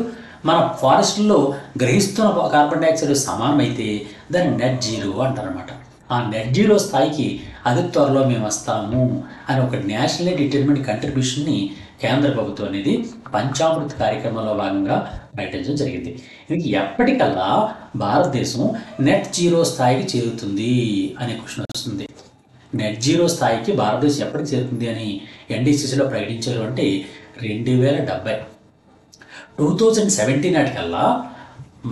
మన ఫారెస్ట్లో గ్రహిస్తున్న కార్బన్ డైఆక్సైడ్ సమానమైతే దాన్ని నెట్ జీరో అంటారనమాట. ఆ నెట్ జీరో స్థాయికి అతి త్వరలో మేము వస్తాము అని ఒక నేషనల్లీ డిటర్మిన్డ్ కంట్రిబ్యూషన్ని కేంద్ర ప్రభుత్వం అనేది పంచామృత్ కార్యక్రమంలో భాగంగా ప్రకటించడం జరిగింది. ఇది ఎప్పటికల్లా భారతదేశం నెట్ జీరో స్థాయికి చేరుతుంది అనే క్వశ్చన్ వస్తుంది. నెట్ జీరో స్థాయికి భారతదేశం ఎప్పటికి చేరుతుంది అని ఎన్డీసీసీలో ప్రకటించారు అంటే 2017 నాటికల్లా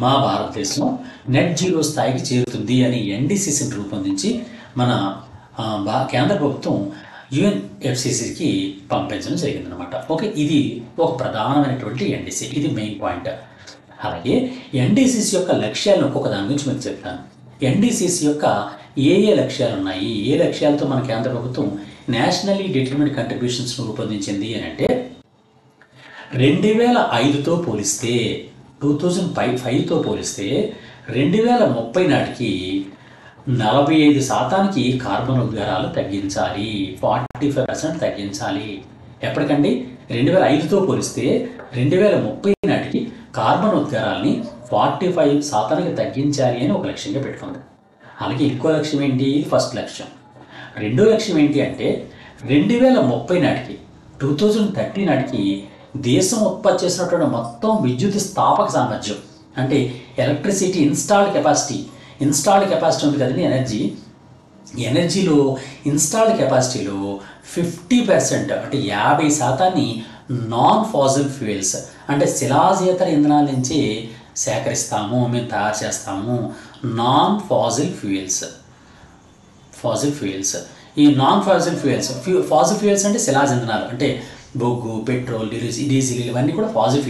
మా భారతదేశం నెట్ జీరో స్థాయికి చేరుతుంది అని ఎన్డీసీసీని రూపొందించి మన కేంద్ర ప్రభుత్వం యుఎన్ఎఫ్సిసికి పంపించడం జరిగిందనమాట. ఓకే, ఇది ఒక ప్రధానమైనటువంటి ఎన్డీసీ, ఇది మెయిన్ పాయింట్. అలాగే ఎన్డీసీసీ యొక్క లక్ష్యాలను ఒక్కొక్క దాని గురించి మీకు చెప్తాను. ఎన్డీసీసీ యొక్క ఏ లక్ష్యాలు ఉన్నాయి, ఏ లక్ష్యాలతో మన కేంద్ర ప్రభుత్వం నేషనల్లీ డిటర్మిన్డ్ కంట్రిబ్యూషన్స్ను రూపొందించింది అని అంటే 2005తో పోలిస్తే 2005తో పోలిస్తే 2030 నాటికి 45% కార్బన్ ఉద్గారాలు తగ్గించాలి, 45% తగ్గించాలి. ఎప్పటికండి? 2005తో పోలిస్తే 2030 నాటికి కార్బన్ ఉద్గారాలని 45% తగ్గించాలి అని ఒక లక్ష్యంగా పెట్టుకుంది. అలాగే ఇంకో లక్ష్యం ఏంటి? ఫస్ట్ లక్ష్యం. రెండో లక్ష్యం ఏంటి అంటే 2030 నాటికి 2030 నాటికి దేశం ఉత్పత్తి చేసినటువంటి మొత్తం విద్యుత్ స్థాపక సామర్థ్యం అంటే ఎలక్ట్రిసిటీ ఇన్స్టాల్డ్ కెపాసిటీ ఉంది కదండి, ఎనర్జీలో ఇన్స్టాల్డ్ కెపాసిటీలో 50% అంటే 50% నాన్ ఫాజిల్ ఫ్యూయల్స్ అంటే శిలాజేతర ఇంధనాల నుంచి సేకరిస్తాము, మేము తయారు చేస్తాము. నాన్ ఫాజిల్ ఫ్యూయల్స్ ఈ నాన్ ఫాజిల్ ఫ్యూయల్స్ అంటే శిలాజ ఇంధనాలు అంటే బొగ్గు, పెట్రోల్, డీజిల్ ఇవన్నీ కూడా ఫాజిల్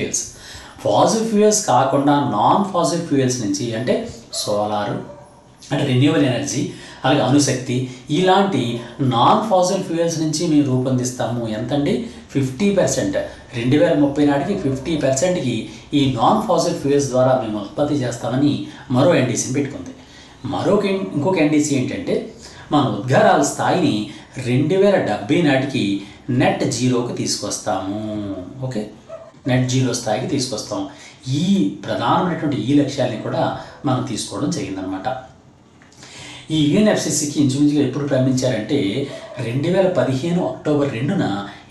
ఫ్యూయల్స్ కాకుండా నాన్ ఫాజిల్ ఫ్యూయల్స్ నుంచి అంటే సోలారు అంటే రెన్యూవల్ ఎనర్జీ అలాగే అణుశక్తి ఇలాంటి నాన్ ఫాజిల్ ఫ్యూయల్స్ నుంచి మేము రూపొందిస్తాము. ఎంతండి? 50%. 2030 నాటికి 50%కి ఈ నాన్ ఫాజిల్ ఫ్యూయల్స్ ద్వారా మేము ఉత్పత్తి చేస్తామని మరో ఎన్డీసీని పెట్టుకుంది. ఇంకొక ఎన్డీసీ ఏంటంటే మన ఉద్గారాల స్థాయిని 2070 నాటికి నెట్ జీరోకి తీసుకొస్తాము. ఓకే, నెట్ జీరో స్థాయికి తీసుకొస్తాం. ఈ ప్రధానమైనటువంటి ఈ లక్ష్యాన్ని కూడా మనం తీసుకోవడం జరిగిందనమాట. ఈ యుఎన్ఎఫ్సిసికి ఇంచుమించుగా ఎప్పుడు పంపించారంటే 2015 అక్టోబర్ 2న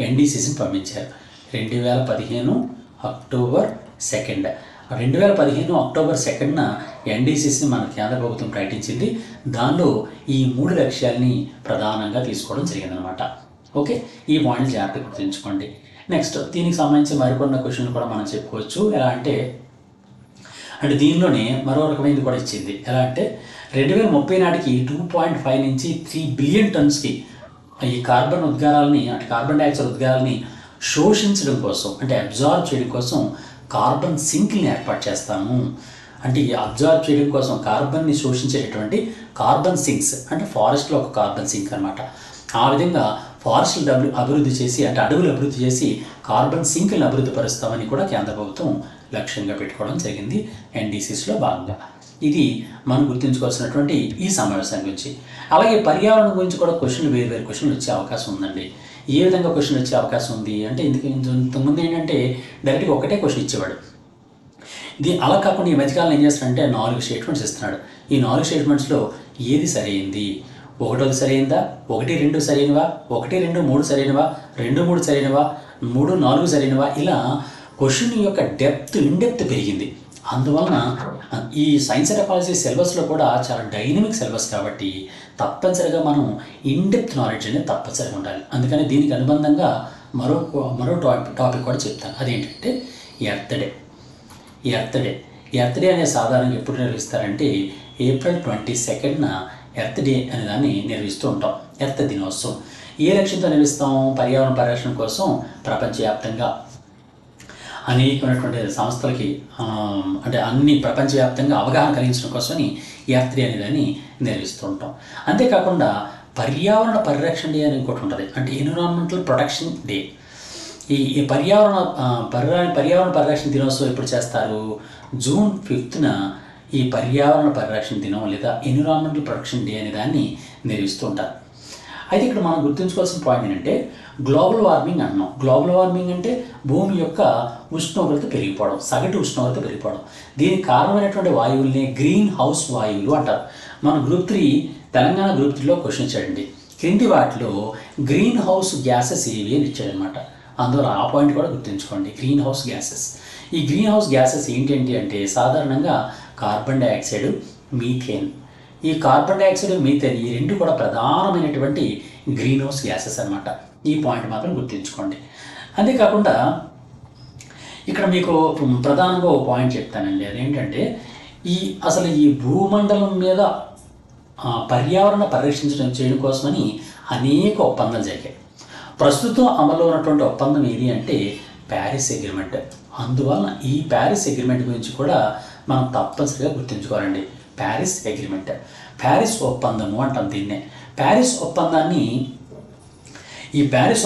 ఎన్డీసీసీని పంపించారు. 2015 అక్టోబర్ 2 2015 అక్టోబర్ 2న ఎన్డీసీసీ మన కేంద్ర ప్రభుత్వం ప్రకటించింది. దానిలో ఈ 3 లక్ష్యాలని ప్రధానంగా తీసుకోవడం జరిగిందనమాట. ఓకే, ఈ పాయింట్లు జాగ్రత్తగా గుర్తుంచుకోండి. నెక్స్ట్ దీనికి సంబంధించి మరికొన్న క్వశ్చన్లు కూడా మనం చెప్పుకోవచ్చు. ఎలా అంటే దీనిలోనే మరో రకమైనది కూడా ఇచ్చింది. ఎలా అంటే 2030 నాటికి 2.5 నుంచి 3 బిలియన్ టన్స్కి ఈ కార్బన్ డైఆక్సైడ్ ఉద్గారాలని శోషించడం కోసం, అంటే అబ్జార్బ్ చేయడం కోసం కార్బన్ సింక్ని ఏర్పాటు చేస్తాము. అంటే ఈ అబ్జార్బ్ చేయడం కోసం కార్బన్ని శోషించేటటువంటి కార్బన్ సింక్స్, అంటే ఫారెస్ట్లో ఒక కార్బన్ సింక్ అనమాట. ఆ విధంగా ఫారెస్ట్లు అభివృద్ధి చేసి, అంటే అడవులు అభివృద్ధి చేసి కార్బన్ సింక్లను అభివృద్ధి పరుస్తామని కూడా కేంద్ర ప్రభుత్వం లక్ష్యంగా పెట్టుకోవడం జరిగింది ఎన్డీసీస్లో భాగంగా. ఇది మనం గుర్తుంచుకోవాల్సినటువంటి ఈ సమావేశం గురించి. అలాగే పర్యావరణం గురించి కూడా వేరు క్వశ్చన్లు వచ్చే అవకాశం ఉందండి. ఏ విధంగా క్వశ్చన్ వచ్చే అవకాశం ఉంది అంటే, ఇంతకుముందు ఏంటంటే డైరెక్ట్గా ఒకటే క్వశ్చన్ ఇచ్చేవాడు. అలా కాకుండా ఈ మధ్యకాలంలో ఏం చేస్తాడంటే 4 స్టేట్మెంట్స్ ఇస్తున్నాడు. ఈ 4 స్టేట్మెంట్స్లో ఏది సరైంది, 1 సరైందా, 1, 2 సరైనవా, 1, 2, 3 సరైనవా, 2, 3 సరైనవా, 3, 4 సరైనవా, ఇలా క్వశ్చన్ యొక్క ఇన్డెప్త్ పెరిగింది. అందువలన ఈ సైన్స్ అండ్ టెక్నాలజీ సిలబస్లో కూడా చాలా డైనమిక్ సిలబస్ కాబట్టి తప్పనిసరిగా మనం ఇన్డెప్త్ నాలెడ్జ్ అనేది తప్పనిసరిగా ఉండాలి. అందుకని దీనికి అనుబంధంగా మరో టాపిక్ కూడా చెప్తాను. అదేంటంటే ఎర్త్ డే అనే సాధారణంగా ఎప్పుడు నిర్వహిస్తారంటే ఏప్రిల్ 22న ఎర్త్ డే అనే దాన్ని నిర్వహిస్తూ ఉంటాం. ఎర్త్ దినోత్సవం ఏ లక్ష్యంతో నిర్వహిస్తాం? పర్యావరణ పరిరక్షణ కోసం ప్రపంచవ్యాప్తంగా అనేకమైనటువంటి సంస్థలకి, అంటే అన్ని ప్రపంచవ్యాప్తంగా అవగాహన కలిగించడం కోసమని ఎర్త్ డే అనేదాన్ని నిర్వహిస్తూ ఉంటాం. అంతేకాకుండా పర్యావరణ పరిరక్షణ డే అని ఇంకోటి ఉంటుంది, అంటే ఎన్విరాన్మెంటల్ ప్రొటెక్షన్ డే. ఈ పర్యావరణ పరిరక్షణ దినోత్సవం ఎప్పుడు చేస్తారు? జూన్ 5న ఈ పర్యావరణ పరిరక్షణ దినం లేదా ఎన్విరాన్మెంటల్ ప్రొటెక్షన్ డే అనే దాన్ని నిర్వహిస్తూ ఉంటారు. అయితే ఇక్కడ మనం గుర్తుంచుకోవాల్సిన పాయింట్ ఏంటంటే గ్లోబల్ వార్మింగ్ అంటున్నాం. గ్లోబల్ వార్మింగ్ అంటే భూమి యొక్క ఉష్ణోగ్రత పెరిగిపోవడం, సగటు ఉష్ణోగ్రత పెరిగిపోవడం. దీనికి కారణమైనటువంటి వాయువుల్ని గ్రీన్ హౌస్ వాయువులు అంటారు. మన తెలంగాణ గ్రూప్ 3లో క్వశ్చన్ ఇచ్చాడండి. క్రింది వాటిలో గ్రీన్ హౌస్ గ్యాసెస్ ఏవి అని ఇచ్చాడనమాట. అందువల్ల ఆ పాయింట్ కూడా గుర్తుంచుకోండి, గ్రీన్ హౌస్ గ్యాసెస్. ఈ గ్రీన్ హౌస్ గ్యాసెస్ ఏంటి అంటే సాధారణంగా కార్బన్ డైఆక్సైడ్, మీథేన్. ఈ కార్బన్ డైఆక్సైడ్, మీథేన్ ఈ రెండు కూడా ప్రధానమైనటువంటి గ్రీన్ హౌస్ గ్యాసెస్ అనమాట. ఈ పాయింట్ మాత్రం గుర్తుంచుకోండి. అంతేకాకుండా ఇక్కడ మీకు ప్రధానంగా ఒక పాయింట్ చెప్తానండి. అదేంటంటే అసలు ఈ భూమండలం మీద పర్యావరణ పరిరక్షించడం చేయడం కోసమని అనేక ఒప్పందాలు జరిగాయి. ప్రస్తుతం అమల్లో ఉన్నటువంటి ఒప్పందం ఏది అంటే ప్యారిస్ అగ్రిమెంట్. అందువలన ఈ ప్యారిస్ అగ్రిమెంట్ గురించి కూడా మనం తప్పనిసరిగా గుర్తుంచుకోవాలండి. ప్యారిస్ అగ్రిమెంట్, ప్యారిస్ ఒప్పందము అంటాం దీన్నే. ప్యారిస్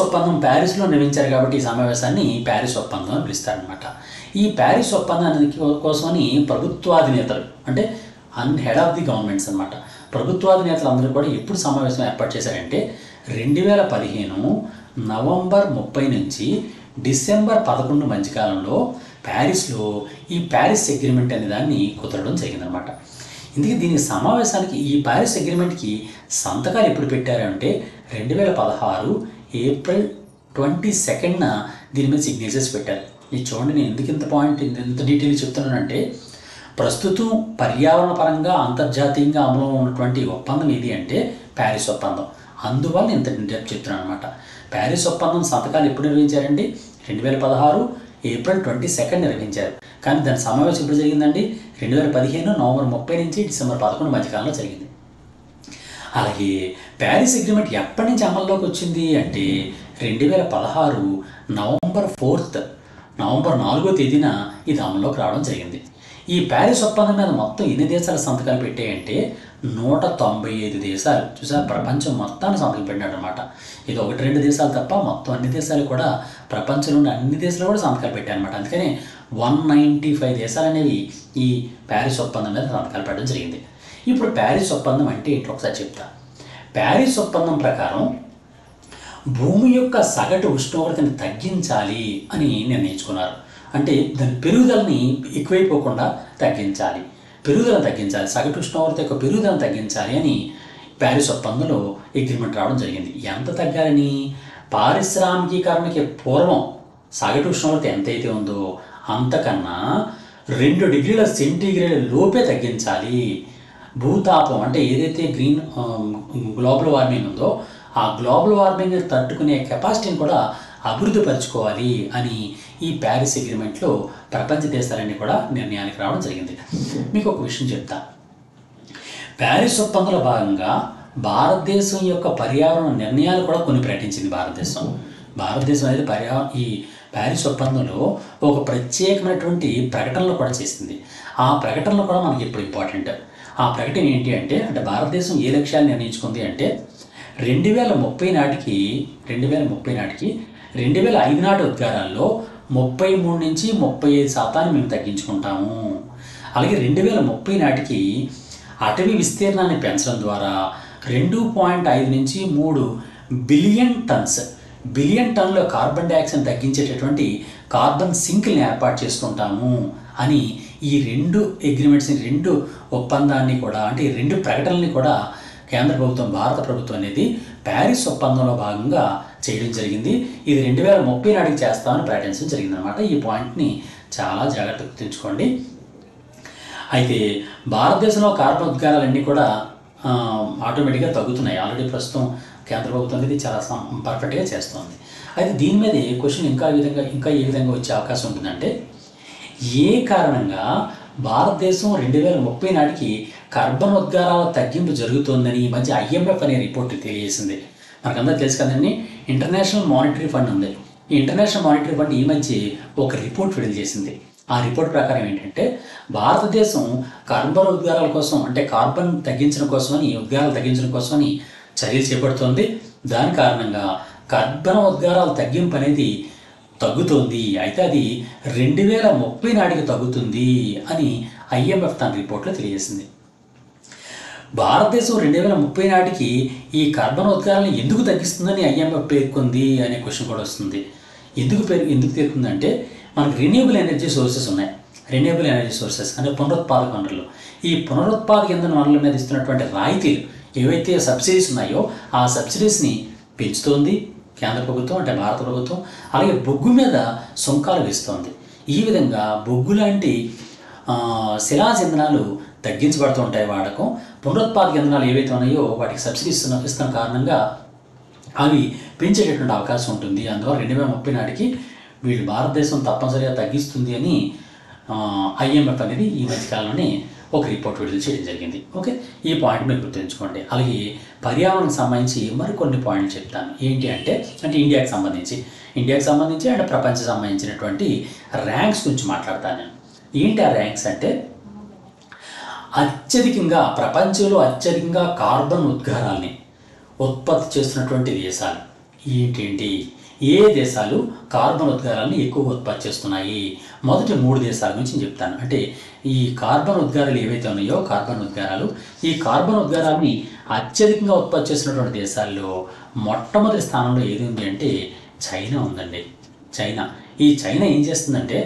ఒప్పందం ప్యారిస్లో నిర్మించారు కాబట్టి ఈ సమావేశాన్ని ప్యారిస్ ఒప్పందం అని పిలుస్తారనమాట. ఈ ప్యారిస్ ఒప్పందానికి కోసమని ప్రభుత్వాధినేతలు, అంటే హెడ్ ఆఫ్ ది గవర్నమెంట్స్ అనమాట, ప్రభుత్వాధినేతలు అందరూ కూడా ఎప్పుడు సమావేశం ఏర్పాటు చేశారంటే 2015 నవంబర్ 30 నుంచి డిసెంబర్ 11 మధ్యకాలంలో ప్యారిస్లో ఈ ప్యారిస్ అగ్రిమెంట్ అనే దాన్ని కుదరడం జరిగిందనమాట. ఇందుకే దీని సమావేశానికి, ఈ ప్యారిస్ అగ్రిమెంట్కి సంతకాలు ఎప్పుడు పెట్టారంటే 2016 ఏప్రిల్ 22న దీని మీద సిగ్నేచర్స్ పెట్టారు. ఇది చూడండి, నేను ఎందుకు ఇంత డీటెయిల్ చెప్తున్నానంటే ప్రస్తుతం పర్యావరణ పరంగా అంతర్జాతీయంగా అమలు ఉన్నటువంటి ఒప్పందం ఏది అంటే ప్యారిస్ ఒప్పందం. అందువల్ల ఇంత డీటెయిల్ చెప్తున్నాను అనమాట. ప్యారిస్ ఒప్పందం సంతకాలు ఎప్పుడు నిర్వహించారండి? 2016 ఏప్రిల్ 22 నిర్వహించారు. కానీ దాని సమావేశం ఎప్పుడు జరిగిందండి? 2015 నవంబర్ 30 నుంచి డిసెంబర్ 11 మధ్యకాలంలో జరిగింది. అలాగే ప్యారిస్ అగ్రిమెంట్ ఎప్పటి నుంచి అమల్లోకి వచ్చింది అంటే 2016 నవంబర్ 4వ తేదీన ఇది అమల్లోకి రావడం జరిగింది. ఈ ప్యారిస్ ఒప్పందం మీద మొత్తం ఎన్ని దేశాలు సంతకాలు పెట్టాయంటే 195 దేశాలు. చూసారు, ప్రపంచం మొత్తాన్ని సంతకం పెట్టినాడు అనమాట. ఇది 1-2 దేశాలు తప్ప మొత్తం అన్ని దేశాలు కూడా, ప్రపంచంలోని అన్ని దేశాలు కూడా సంతకాలు పెట్టాయన్నమాట. అందుకని 195 దేశాలు అనేవి ఈ ప్యారిస్ ఒప్పందం మీద సంతకాలు పెట్టడం జరిగింది. ఇప్పుడు ప్యారిస్ ఒప్పందం అంటే ఏంటో ఒకసారి చెప్తా. ప్యారిస్ ఒప్పందం ప్రకారం భూమి యొక్క సగటు ఉష్ణోగ్రతని తగ్గించాలి అని నిర్ణయించుకున్నారు. అంటే దాని పెరుగుదలని ఎక్కువైపోకుండా తగ్గించాలి, పెరుగుదలను తగ్గించాలి, సగటు ఉష్ణోగ్రత యొక్క పెరుగుదలను తగ్గించాలి అని ప్యారిస్ ఒప్పందంలో అగ్రిమెంట్ రావడం జరిగింది. ఎంత తగ్గాలని? పారిశ్రామికీకరణకి పూర్వం సగటు ఉష్ణోగ్రత ఎంతైతే ఉందో అంతకన్నా 2 డిగ్రీల సెంటీగ్రేడ్ లోపే తగ్గించాలి. భూతాపం అంటే ఏదైతే గ్లోబల్ వార్మింగ్ ఉందో ఆ గ్లోబల్ వార్మింగ్ తట్టుకునే కెపాసిటీని కూడా అభివృద్ధి పరచుకోవాలి అని ఈ ప్యారిస్ అగ్రిమెంట్లో ప్రపంచ దేశాలన్నీ కూడా నిర్ణయానికి రావడం జరిగింది. మీకు ఒక విషయం చెప్తా. ప్యారిస్ ఒప్పందంలో భాగంగా భారతదేశం యొక్క పర్యావరణ నిర్ణయాలు కూడా కొన్ని ప్రకటించింది. భారతదేశం అనేది ఈ ప్యారిస్ ఒప్పందంలో ఒక ప్రత్యేకమైనటువంటి ప్రకటనలు కూడా చేసింది. ఆ ప్రకటనలు కూడా మనకి ఇప్పుడు ఇంపార్టెంట్. ఆ ప్రకటన ఏంటి అంటే భారతదేశం ఏ లక్ష్యాలు నిర్ణయించుకుంది అంటే 2030 నాటికి 2005 నాటి ఉద్గారాల్లో 33 నుంచి 35% మేము తగ్గించుకుంటాము. అలాగే 2030 నాటికి అటవీ విస్తీర్ణాన్ని పెంచడం ద్వారా 2.5 నుంచి 3 బిలియన్ టన్నుల కార్బన్ డైఆక్సైడ్ తగ్గించేటటువంటి కార్బన్ సింక్ని ఏర్పాటు చేసుకుంటాము అని ఈ 2 అగ్రిమెంట్స్ని, 2 ఒప్పందాన్ని కూడా అంటే ఈ 2 ప్రకటనల్ని కూడా కేంద్ర ప్రభుత్వం, భారత ప్రభుత్వం అనేది ప్యారిస్ ఒప్పందంలో భాగంగా చేయడం జరిగింది. ఇది 2030 నాటికి చేస్తామని ప్రకటించడం జరిగిందనమాట. ఈ పాయింట్ని చాలా జాగ్రత్తగా గుర్తుంచుకోండి. అయితే భారతదేశంలో కార్బన్ ఉద్గారాలన్నీ కూడా ఆటోమేటిక్గా తగ్గుతున్నాయి. ఆల్రెడీ ప్రస్తుతం కేంద్ర ప్రభుత్వం అనేది చాలా పర్ఫెక్ట్గా చేస్తుంది. అయితే దీని మీద క్వశ్చన్ ఇంకా ఏ విధంగా వచ్చే అవకాశం ఉంటుందంటే, ఏ కారణంగా భారతదేశం 2030 నాటికి కార్బన్ ఉద్గారాల తగ్గింపు జరుగుతోందని ఈ మధ్య IMF అనే రిపోర్ట్ తెలియజేసింది. మనకందరూ తెలుసు కదండి, ఇంటర్నేషనల్ మానిటరీ ఫండ్ ఉంది. ఈ ఇంటర్నేషనల్ మానిటరీ ఫండ్ ఈ మధ్య ఒక రిపోర్ట్ విడుదల చేసింది. ఆ రిపోర్ట్ ప్రకారం ఏంటంటే భారతదేశం కార్బన్ ఉద్గారాల కోసం అంటే కార్బన్ తగ్గించడం కోసమని, ఉద్గారాలు తగ్గించడం కోసమని చర్యలు చేపడుతోంది. దాని కారణంగా కార్బన్ ఉద్గారాల తగ్గింపు అనేది తగ్గుతోంది. అయితే అది 2030 నాటికి తగ్గుతుంది అని IMF తన రిపోర్ట్లో తెలియజేసింది. భారతదేశం 2030 నాటికి ఈ కార్బన్ ఉద్గారాలను ఎందుకు తగ్గిస్తుందని IMF పేర్కొంది అనే క్వశ్చన్ కూడా వస్తుంది. ఎందుకు పేర్కొందంటే మనకు రెన్యూబుల్ ఎనర్జీ సోర్సెస్ ఉన్నాయి. రెన్యూబుల్ ఎనర్జీ సోర్సెస్ అంటే పునరుత్పాదక వనరులు. ఈ పునరుత్పాదక ఇంధన వనరుల మీద ఇస్తున్నటువంటి రాయితీలు ఏవైతే సబ్సిడీస్ ఉన్నాయో ఆ సబ్సిడీస్ని పెంచుతోంది కేంద్ర ప్రభుత్వం అంటే భారత ప్రభుత్వం. అలాగే బొగ్గు మీద సుంకాలు వేస్తోంది. ఈ విధంగా బొగ్గు లాంటి శిలాజ ఇంధనాలు తగ్గించబడుతూ ఉంటాయి వాడకం. పునరుత్పాదక ఇంధనాలు ఏవైతే ఉన్నాయో వాటికి సబ్సిడీస్ ఇస్తున్న కారణంగా అవి పెంచేటటువంటి అవకాశం ఉంటుంది. అందువల్ల 2030 నాటికి వీళ్ళు భారతదేశం తప్పనిసరిగా తగ్గిస్తుంది అని IMF అనేది ఈ మధ్యకాలంలోనే ఒక రిపోర్ట్ విడుదల చేయడం జరిగింది. ఓకే, ఈ పాయింట్ మీరు గుర్తుంచుకోండి. అలాగే పర్యావరణానికి సంబంధించి మరికొన్ని పాయింట్లు చెప్తాను. ఏంటి అంటే ఇండియాకి సంబంధించి అండ్ ప్రపంచం సంబంధించినటువంటి ర్యాంక్స్ గురించి మాట్లాడతాను నేను. ఏంటి ఆ ర్యాంక్స్ అంటే ప్రపంచంలో అత్యధికంగా కార్బన్ ఉద్గారాల్ని ఉత్పత్తి చేస్తున్నటువంటి దేశాలు ఏంటి? ఏ దేశాలు కార్బన్ ఉద్గారాలను ఎక్కువ ఉత్పత్తి చేస్తున్నాయి? మొదటి 3 దేశాల గురించి నేను చెప్తాను. అంటే ఈ కార్బన్ ఉద్గారాలు ఏవైతే ఉన్నాయో ఈ కార్బన్ ఉద్గారాలని అత్యధికంగా ఉత్పత్తి చేసినటువంటి దేశాల్లో మొట్టమొదటి స్థానంలో ఏది ఉంది అంటే చైనా ఉందండి. ఈ చైనా ఏం చేస్తుందంటే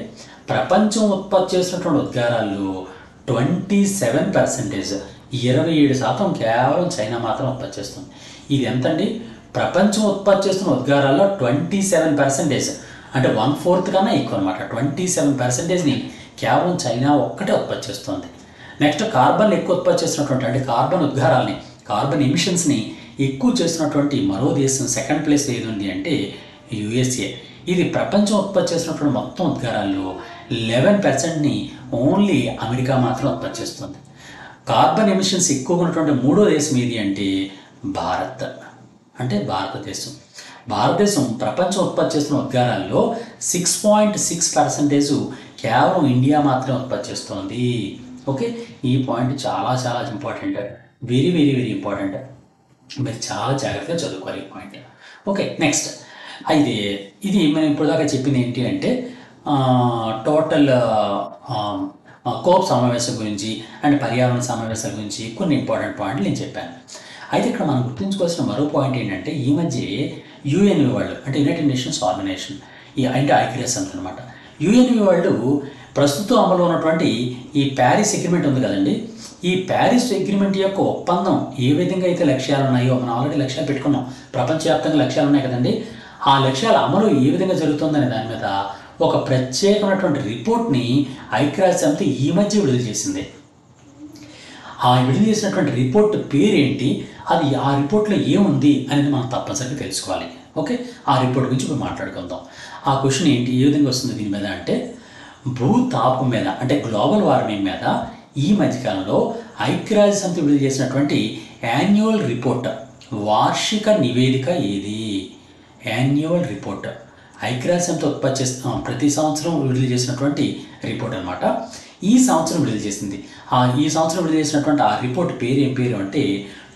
ప్రపంచం ఉత్పత్తి చేసినటువంటి ఉద్గారాల్లో 27%, 27% కేవలం చైనా మాత్రం ఉత్పత్తి చేస్తుంది. ఇది ఎంతండి? ప్రపంచం ఉత్పత్తి చేస్తున్న ఉద్గారాల్లో 27% అంటే 1/4 కన్నా ఎక్కువ అనమాట. 27%ని కేవలం చైనా ఒక్కటే ఉత్పత్తి చేస్తుంది. నెక్స్ట్ కార్బన్ ఎక్కువ ఉత్పత్తి చేస్తున్నటువంటి అంటే కార్బన్ ఎమిషన్స్ని ఎక్కువ చేస్తున్నటువంటి మరో దేశం సెకండ్ ప్లేస్ ఏది ఉంది అంటే USA. ఇది ప్రపంచం ఉత్పత్తి చేసినటువంటి మొత్తం ఉద్గారాల్లో 11%ని ఓన్లీ అమెరికా మాత్రం ఉత్పత్తి చేస్తుంది. కార్బన్ ఎమిషన్స్ ఎక్కువగా ఉన్నటువంటి 3వ దేశం ఏది అంటే భారతదేశం ప్రపంచం ఉత్పత్తి చేస్తున్న ఉద్గారాల్లో 6.6% కేవలం ఇండియా మాత్రమే ఉత్పత్తి చేస్తుంది. ఓకే, ఈ పాయింట్ చాలా చాలా important, very very very important. మీరు చాలా జాగ్రత్తగా చదువుకోవాలి ఈ పాయింట్. ఓకే, నెక్స్ట్ అయితే ఇది మనం ఇప్పుడు దాకా చెప్పింది ఏంటి అంటే టోటల్ కోప్ సమావేశం గురించి అండ్ పర్యావరణ సమావేశాల గురించి కొన్ని ఇంపార్టెంట్ పాయింట్లు నేను చెప్పాను. అయితే ఇక్కడ మనం గుర్తుంచుకోవాల్సిన మరో పాయింట్ ఏంటంటే ఈ మధ్య యుఎన్వి వాళ్ళు అంటే యునైటెడ్ నేషన్స్ ఆర్గనైజేషన్ అంటే ఐక్యరాజ్య సమితి అనమాట, యుఎన్వి వాళ్ళు ప్రస్తుతం అమలు ఉన్నటువంటి ఈ ప్యారిస్ అగ్రిమెంట్ ఉంది కదండి, ఈ ప్యారిస్ అగ్రిమెంట్ యొక్క ఒప్పందం ఏ విధంగా అయితే లక్ష్యాలు ఉన్నాయో మనం ఆల్రెడీ లక్ష్యాలు పెట్టుకున్నాం, ప్రపంచవ్యాప్తంగా లక్ష్యాలు ఉన్నాయి కదండి, ఆ లక్ష్యాల అమలు ఏ విధంగా జరుగుతుందనే దాని మీద ఒక ప్రత్యేకమైనటువంటి రిపోర్ట్ని ఐక్యరాజ్య సమితి ఈ మధ్య విడుదల చేసింది. ఆ విడుదల చేసినటువంటి రిపోర్ట్ పేరేంటి, అది ఆ రిపోర్ట్లో ఏముంది అనేది మనం తప్పనిసరిగా తెలుసుకోవాలి. ఓకే, ఆ రిపోర్ట్ గురించి ఇప్పుడు మాట్లాడుకుందాం. ఆ క్వశ్చన్ ఏంటి, ఏ విధంగా వస్తుంది దీని మీద అంటే, భూతాపం మీద అంటే గ్లోబల్ వార్మింగ్ మీద ఈ మధ్యకాలంలో ఐక్యరాజ్య సమితి విడుదల చేసినటువంటి యాన్యువల్ రిపోర్ట్, వార్షిక నివేదిక ఏది? యాన్యువల్ రిపోర్ట్ ఐక్యరాజ్య సమితి ఉత్పత్తి చేస్తున్న ప్రతి సంవత్సరం విడుదల చేసినటువంటి రిపోర్ట్ అనమాట. ఈ సంవత్సరం విడుదల చేసింది. ఈ సంవత్సరం విడుదల చేసినటువంటి ఆ రిపోర్ట్ పేరు ఏం పేరు అంటే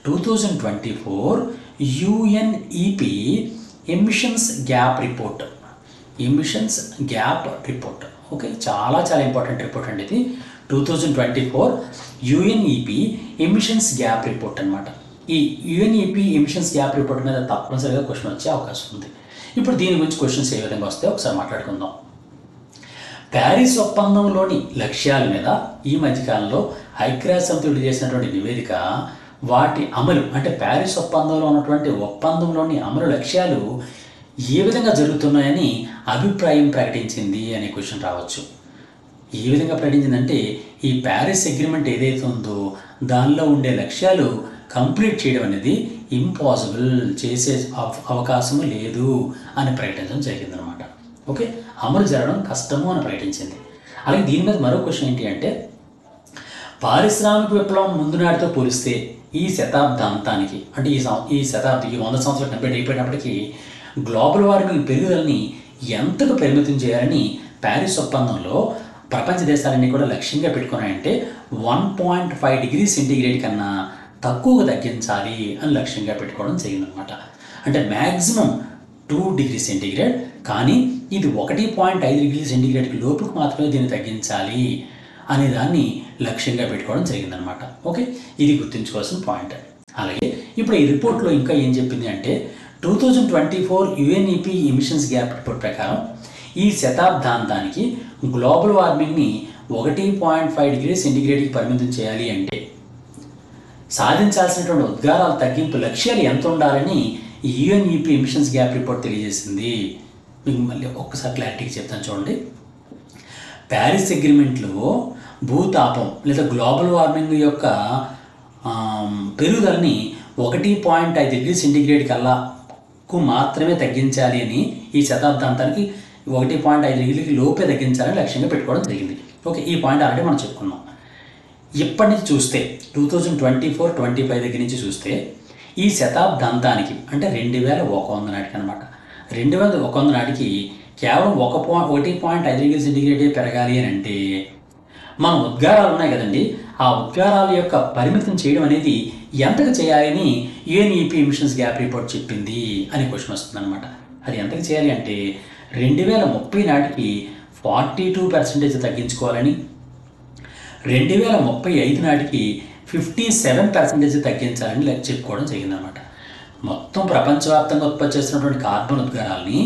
2024 UNEP emissions gap report. Emissions gap report. Okay, చాలా చాలా ఇంపార్టెంట్ రిపోర్ట్ అండి ఇది. 2024 యుఎన్ఈపి ఎమిషన్స్ గ్యాప్ రిపోర్ట్ అనమాట. ఈ యుఎన్ఈపి ఎమిషన్స్ గ్యాప్ రిపోర్ట్ మీద తప్పనిసరిగా క్వశ్చన్ వచ్చే అవకాశం ఉంది. ఇప్పుడు దీని గురించి క్వశ్చన్స్ ఏ విధంగా వస్తే ఒకసారి మాట్లాడుకుందాం. ప్యారిస్ ఒప్పందంలోని లక్ష్యాల మీద ఈ మధ్యకాలంలో ఐక్యరాజ్య సమితి విడుదల చేసినటువంటి నివేదిక వాటి అమలు అంటే ప్యారిస్ ఒప్పందంలో ఉన్నటువంటి ఒప్పందంలోని అమలు లక్ష్యాలు ఏ విధంగా జరుగుతున్నాయని అభిప్రాయం ప్రకటించింది అనే క్వశ్చన్ రావచ్చు. ఏ విధంగా ప్రకటించిందంటే ఈ ప్యారిస్ అగ్రిమెంట్ ఏదైతే ఉందో దానిలో ఉండే లక్ష్యాలు కంప్లీట్ చేయడం అనేది ఇంపాసిబుల్, చేసే అవకాశం లేదు అని ప్రకటించడం జరిగిందనమాట. ఓకే, అమలు జరగడం కష్టము అని ప్రకటించింది. అలాగే దీని మీద మరో క్వశ్చన్ ఏంటి అంటే, పారిశ్రామిక విప్లవం ముందు నాటితో పోలిస్తే ఈ శతాబ్దాంతానికి అంటే ఈ శతాబ్దికి 100 సంవత్సరాలు కంప్లీట్ అయిపోయినప్పటికీ గ్లోబల్ వార్మింగ్ పెరుగుదలని ఎంతకు పరిమితం చేయాలని ప్యారిస్ ఒప్పందంలో ప్రపంచ దేశాలన్నీ కూడా లక్ష్యంగా పెట్టుకున్నాయంటే 1.5 డిగ్రీ సెంటీగ్రేడ్ కన్నా తక్కువగా తగ్గించాలి అని లక్ష్యంగా పెట్టుకోవడం జరిగిందనమాట. అంటే మ్యాక్సిమం 2 డిగ్రీ సెంటీగ్రేడ్, కానీ ఇది 1.5 డిగ్రీ సెంటీగ్రేడ్కి లోపుకు మాత్రమే దీన్ని తగ్గించాలి అనే దాన్ని లక్ష్యంగా పెట్టుకోవడం జరిగిందనమాట. ఓకే, ఇది గుర్తుంచుకోవాల్సిన పాయింట్. అలాగే ఇప్పుడు ఈ రిపోర్ట్లో ఇంకా ఏం చెప్పింది అంటే 2024 యుఎన్ఈపి ఎమిషన్స్ గ్యాప్ రిపోర్ట్ ప్రకారం ఈ శతాబ్దాంతానికి గ్లోబల్ వార్మింగ్ని 1.5 డిగ్రీ సెంటీగ్రేడ్కి పరిమితం చేయాలి అంటే సాధించాల్సినటువంటి ఉద్గారాల తగ్గింపు లక్ష్యాలు ఎంత ఉండాలని యుఎన్ఈపి ఎమిషన్స్ గ్యాప్ రిపోర్ట్ తెలియజేసింది. మీకు మళ్ళీ ఒక్కసారి క్లారిటీగా చెప్తాను చూడండి. ప్యారిస్ అగ్రిమెంట్లో భూతాపం లేదా గ్లోబల్ వార్మింగ్ యొక్క పెరుగుదలని 1.5 డిగ్రీ సెంటీగ్రేడ్ కల్లాకు మాత్రమే తగ్గించాలి అని ఈ శతాబ్దాంతానికి 1.5 డిగ్రీలకి లోపే తగ్గించాలని లక్ష్యంగా పెట్టుకోవడం జరిగింది. ఓకే, ఈ పాయింట్ ఆల్రెడీ మనం చెప్పుకున్నాం. ఇప్పటి నుంచి చూస్తే 2024-25 దగ్గర నుంచి చూస్తే ఈ శతాబ్దాంతానికి అంటే 2100 నాటికి అనమాట, 2100 నాటికి కేవలం 1.5 డిగ్రీ సెంటీగ్రేడే పెరగాలి అని అంటే మన ఉద్గారాలు ఉన్నాయి కదండి, ఆ ఉద్గారాల యొక్క పరిమితం చేయడం అనేది ఎంతకు చేయాలని యుఎన్ఈపి ఎమిషన్స్ గ్యాప్ రిపోర్ట్ చెప్పింది అని క్వశ్చన్ వస్తుంది అనమాట. అది ఎంతకు చేయాలి అంటే 2030 నాటికి 42% తగ్గించుకోవాలని, 2035 నాటికి 57% తగ్గించాలని చెప్పుకోవడం జరిగిందనమాట. మొత్తం ప్రపంచవ్యాప్తంగా ఉత్పత్తి చేస్తున్నటువంటి కార్బన్ ఉద్గారాలని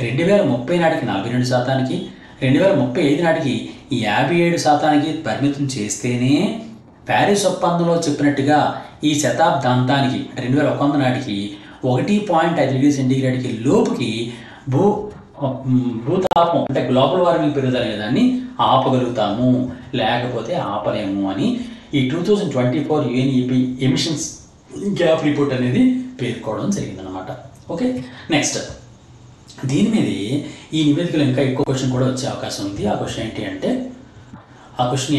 2030 నాటికి 42%, 2035 నాటికి 57% పరిమితం చేస్తేనే ప్యారిస్ ఒప్పందంలో చెప్పినట్టుగా ఈ శతాబ్దాంతానికి 2100 నాటికి 1.5 డిగ్రీ సెంటీగ్రేడ్కి లోపుకి భూతాపం అంటే గ్లోబల్ వార్మింగ్ పెరుగుదల అనేదాన్ని ఆపగలుగుతాము, లేకపోతే ఆపలేము అని ఈ 2024 యుఎన్ఈపి ఎమిషన్స్ గ్యాప్ రిపోర్ట్ అనేది పేర్కోవడం జరిగిందనమాట. ఓకే, నెక్స్ట్ దీని మీద ఈ నివేదికలో ఇంకా ఎక్కువ క్వశ్చన్ కూడా వచ్చే అవకాశం ఉంది. ఆ క్వశ్చన్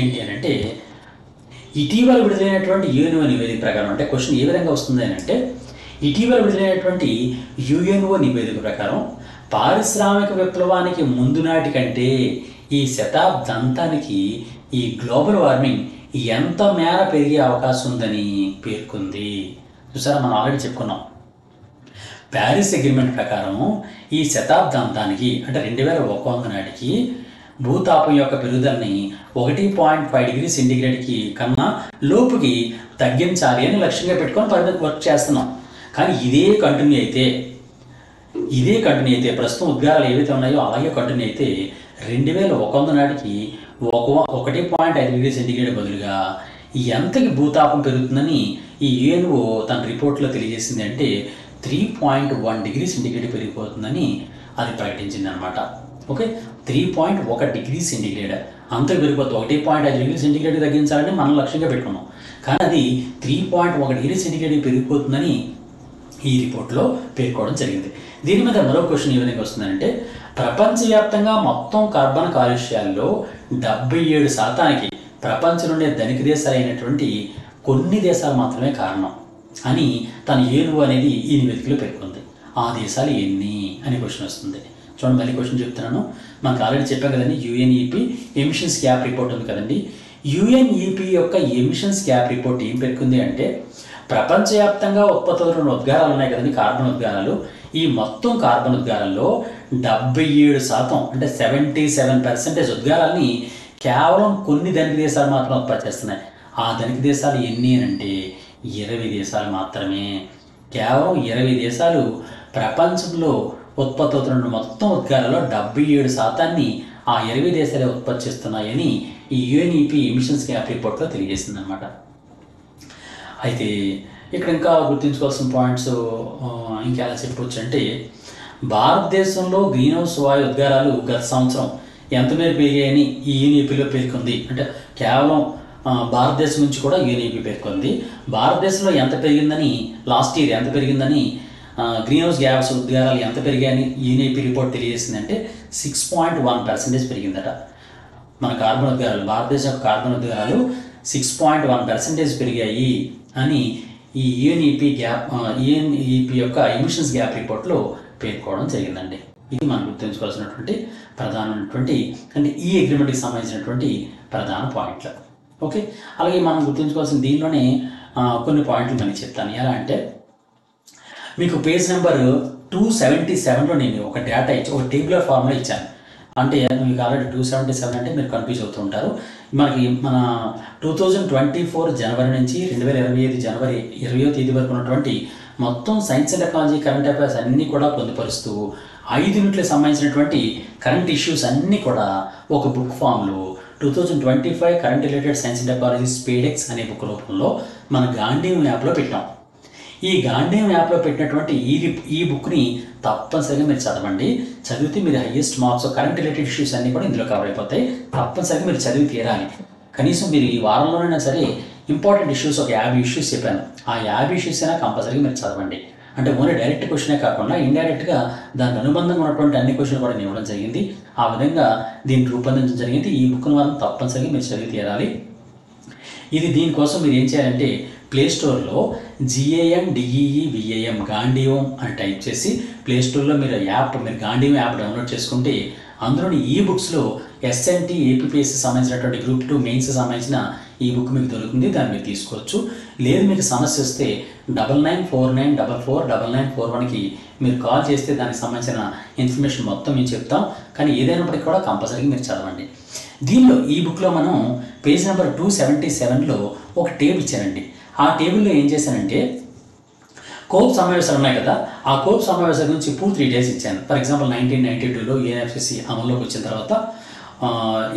ఏంటి అని అంటే ఇటీవల విడుదలైనటువంటి యుఎన్ఓ నివేదిక ప్రకారం అంటే క్వశ్చన్ ఏ విధంగా వస్తుంది అని అంటే ఇటీవల విడుదలైనటువంటి యుఎన్ఓ నివేదిక ప్రకారం పారిశ్రామిక విప్లవానికి ముందు నాటి కంటే ఈ శతాబ్దాంతానికి ఈ గ్లోబల్ వార్మింగ్ ఎంత మేర పెరిగే అవకాశం ఉందని పేర్కొంది. చూసారా, మనం ఆల్రెడీ చెప్పుకున్నాం. ప్యారిస్ అగ్రిమెంట్ ప్రకారం ఈ శతాబ్దాంతానికి అంటే 2100 నాటికి భూతాపం యొక్క పెరుగుదలని 1.5 డిగ్రీ సెంటీగ్రేడ్కి కన్నా లోపుకి తగ్గించాలి అని లక్ష్యంగా పెట్టుకొని వర్క్ చేస్తున్నాం. కానీ ఇదే కంటిన్యూ అయితే ప్రస్తుతం ఉద్గారాలు ఏవైతే ఉన్నాయో అలాగే కంటిన్యూ అయితే 2100 నాటికి 1.5 డిగ్రీ సెంటీగ్రేడ్ బదులుగా ఎంతకి భూతాపం పెరుగుతుందని ఈ యుఎన్ఓ తన రిపోర్ట్లో తెలియజేసింది అంటే 3.1 డిగ్రీ సెంటీగ్రేడ్ పెరిగిపోతుందని అది ప్రకటించింది అనమాట. ఓకే, 3.1 డిగ్రీ సెంటీగ్రేడ్ అంతకు పెరిగిపోతుంది. 1.5 డిగ్రీ సెంటీగ్రేడ్ తగ్గించాలని మనం లక్ష్యంగా పెట్టుకున్నాం, కానీ అది 3.1 డిగ్రీ సెంటీగ్రేడ్ పెరిగిపోతుందని ఈ రిపోర్ట్లో పేర్కోవడం జరిగింది. దీని మీద మరో క్వశ్చన్ ఏ విధంగా వస్తుందంటే, ప్రపంచవ్యాప్తంగా మొత్తం కార్బన్ కాలుష్యాల్లో 77% ప్రపంచంలోనే ధనిక దేశాలు అయినటువంటి కొన్ని దేశాలు మాత్రమే కారణం అని తన యుఎన్ఓ అనేది ఈ నివేదికలో పేర్కొంది. ఆ దేశాలు ఎన్ని అని క్వశ్చన్ వస్తుంది. చూడండి, మళ్ళీ క్వశ్చన్ చెప్తున్నాను. మనకు ఆల్రెడీ చెప్పాం కదండి, యుఎన్ఈపి ఎమిషన్స్ గ్యాప్ రిపోర్ట్ ఉంది కదండి. యుఎన్ఈపి యొక్క ఎమిషన్స్ గ్యాప్ రిపోర్ట్ ఏం పేర్కొంది అంటే, ప్రపంచవ్యాప్తంగా ఉత్పత్తులు ఉద్గారాలు ఉన్నాయి కదండి, కార్బన్ ఉద్గారాలు. ఈ మొత్తం కార్బన్ ఉద్గారాల్లో 77% అంటే 77% ఉద్గారాలని కేవలం కొన్ని ధనిక దేశాలు మాత్రం ఉత్పత్తి చేస్తున్నాయి. ఆ ధనిక దేశాలు ఎన్ని అంటే 20 దేశాలు మాత్రమే. కేవలం 20 దేశాలు ప్రపంచంలో ఉత్పత్తి అవుతున్న మొత్తం ఉద్గారాల్లో 77% ఆ 20 దేశాలే ఉత్పత్తి చేస్తున్నాయని ఈ యుఎన్ఈపి ఎమిషన్స్ గ్యాప్ రిపోర్ట్లో తెలియజేసింది అనమాట. అయితే ఇక్కడ ఇంకా గుర్తుంచుకోవాల్సిన పాయింట్స్ ఇంకా ఎలా చెప్పవచ్చు అంటే, భారతదేశంలో గ్రీన్ హౌస్ వాయు ఉద్గారాలు గత సంవత్సరం ఎంత మేర పెరిగాయని ఈ యుఎన్ఈపిలో పేర్కొంది. అంటే కేవలం భారతదేశం నుంచి కూడా యుఎన్ఈపి పేర్కొంది. భారతదేశంలో ఎంత పెరిగిందని, లాస్ట్ ఇయర్ ఎంత పెరిగిందని, గ్రీన్ హౌస్ గ్యాస్ ఉద్గారాలు ఎంత పెరిగాయని యుఎన్ఈపి రిపోర్ట్ తెలియజేసిందంటే 6.1% పెరిగిందట. మన కార్బన్ ఉద్గారాలు, భారతదేశం యొక్క కార్బన్ ఉద్గారాలు 6.1% పెరిగాయి అని ఈ యుఎన్ఈపి యొక్క ఎమిషన్స్ గ్యాప్ రిపోర్ట్లో పేర్కోవడం జరిగిందండి. ఇది మనం గుర్తుంచుకోవాల్సినటువంటి ప్రధానమైనటువంటి అంటే ఈ అగ్రిమెంట్కి సంబంధించినటువంటి ప్రధాన పాయింట్లు. ఓకే, అలాగే మనం గుర్తుంచుకోవాల్సిన దీనిలోనే కొన్ని పాయింట్లు మళ్ళీ చెప్తాను. ఎలా అంటే, మీకు పేజ్ నెంబర్ 277లో నేను ఒక డేటా ఇచ్చి ఒక టేబులర్ ఫార్ములా ఇచ్చాను. అంటే మీకు ఆల్రెడీ 277 అంటే మీరు కన్ఫ్యూజ్ అవుతూ ఉంటారు. మనకి మన 2024 జనవరి నుంచి 2025 జనవరి 20వ తేదీ వరకు ఉన్నటువంటి మొత్తం science and technology current affairs అన్నీ కూడా పొందుపరుస్తూ 5 యూనిట్లకు సంబంధించినటువంటి కరెంట్ ఇష్యూస్ అన్నీ కూడా ఒక బుక్ ఫామ్లో 2025 current related science and technology SpaDeX అనే బుక్ రూపంలో మన గాంధీయం యాప్లో పెట్టాం. ఈ గాంధీయం యాప్లో పెట్టినటువంటి ఈ బుక్ని తప్పనిసరిగా మీరు చదవండి. చదివితే మీరు highest marks current related issues అన్నీ కూడా ఇందులో కవర్ అయిపోతాయి. తప్పనిసరిగా మీరు చదివి తీరాలి. కనీసం మీరు ఈ వారంలోనైనా సరే ఇంపార్టెంట్ ఇష్యూస్ ఒక 50 ఇష్యూస్ చెప్పాను. ఆ 50 ఇష్యూస్ అయినా కంపల్సరీగా మీరు చదవండి. అంటే ఓన్లీ డైరెక్ట్ క్వశ్చనే కాకుండా ఇండైరెక్ట్గా దానికి అనుబంధంగా ఉన్నటువంటి అన్ని క్వశ్చన్లు కూడా ఇవ్వడం జరిగింది. ఆ విధంగా దీన్ని రూపొందించడం జరిగింది. ఈ బుక్ను మనం తప్పనిసరిగా మీరు చదివి తీరాలి. దీనికోసం మీరు ఏం చేయాలంటే, ప్లేస్టోర్లో GANDEEVAM గాంధీయం అని టైప్ చేసి ప్లేస్టోర్లో మీరు గాంధీయం యాప్ డౌన్లోడ్ చేసుకుంటే అందులోని ఈ బుక్స్లో SNT APPSC సంబంధించినటువంటి గ్రూప్ 2 మెయిన్స్ సంబంధించిన ఈ బుక్ మీకు దొరుకుతుంది. దాన్ని మీరు తీసుకోవచ్చు. లేదు మీకు సమస్య వస్తే 9949449941కి మీరు కాల్ చేస్తే దానికి సంబంధించిన ఇన్ఫర్మేషన్ మొత్తం మేము చెప్తాం. కానీ ఏదైనప్పటికీ కూడా కంపల్సరీగా మీరు చదవండి. దీనిలో ఈ బుక్లో మనం పేజ్ నెంబర్ 277లో ఒక టేబుల్ ఇచ్చానండి. ఆ టేబుల్లో ఏం చేశానంటే, కోప్ సమావేశాలు ఉన్నాయి కదా, ఆ కోప్ సమావేశాల గురించి పూర్తి డీటెయిల్స్ ఇచ్చాను. ఫర్ ఎగ్జాంపుల్ 1992లో UNFCCC అమల్లోకి వచ్చిన తర్వాత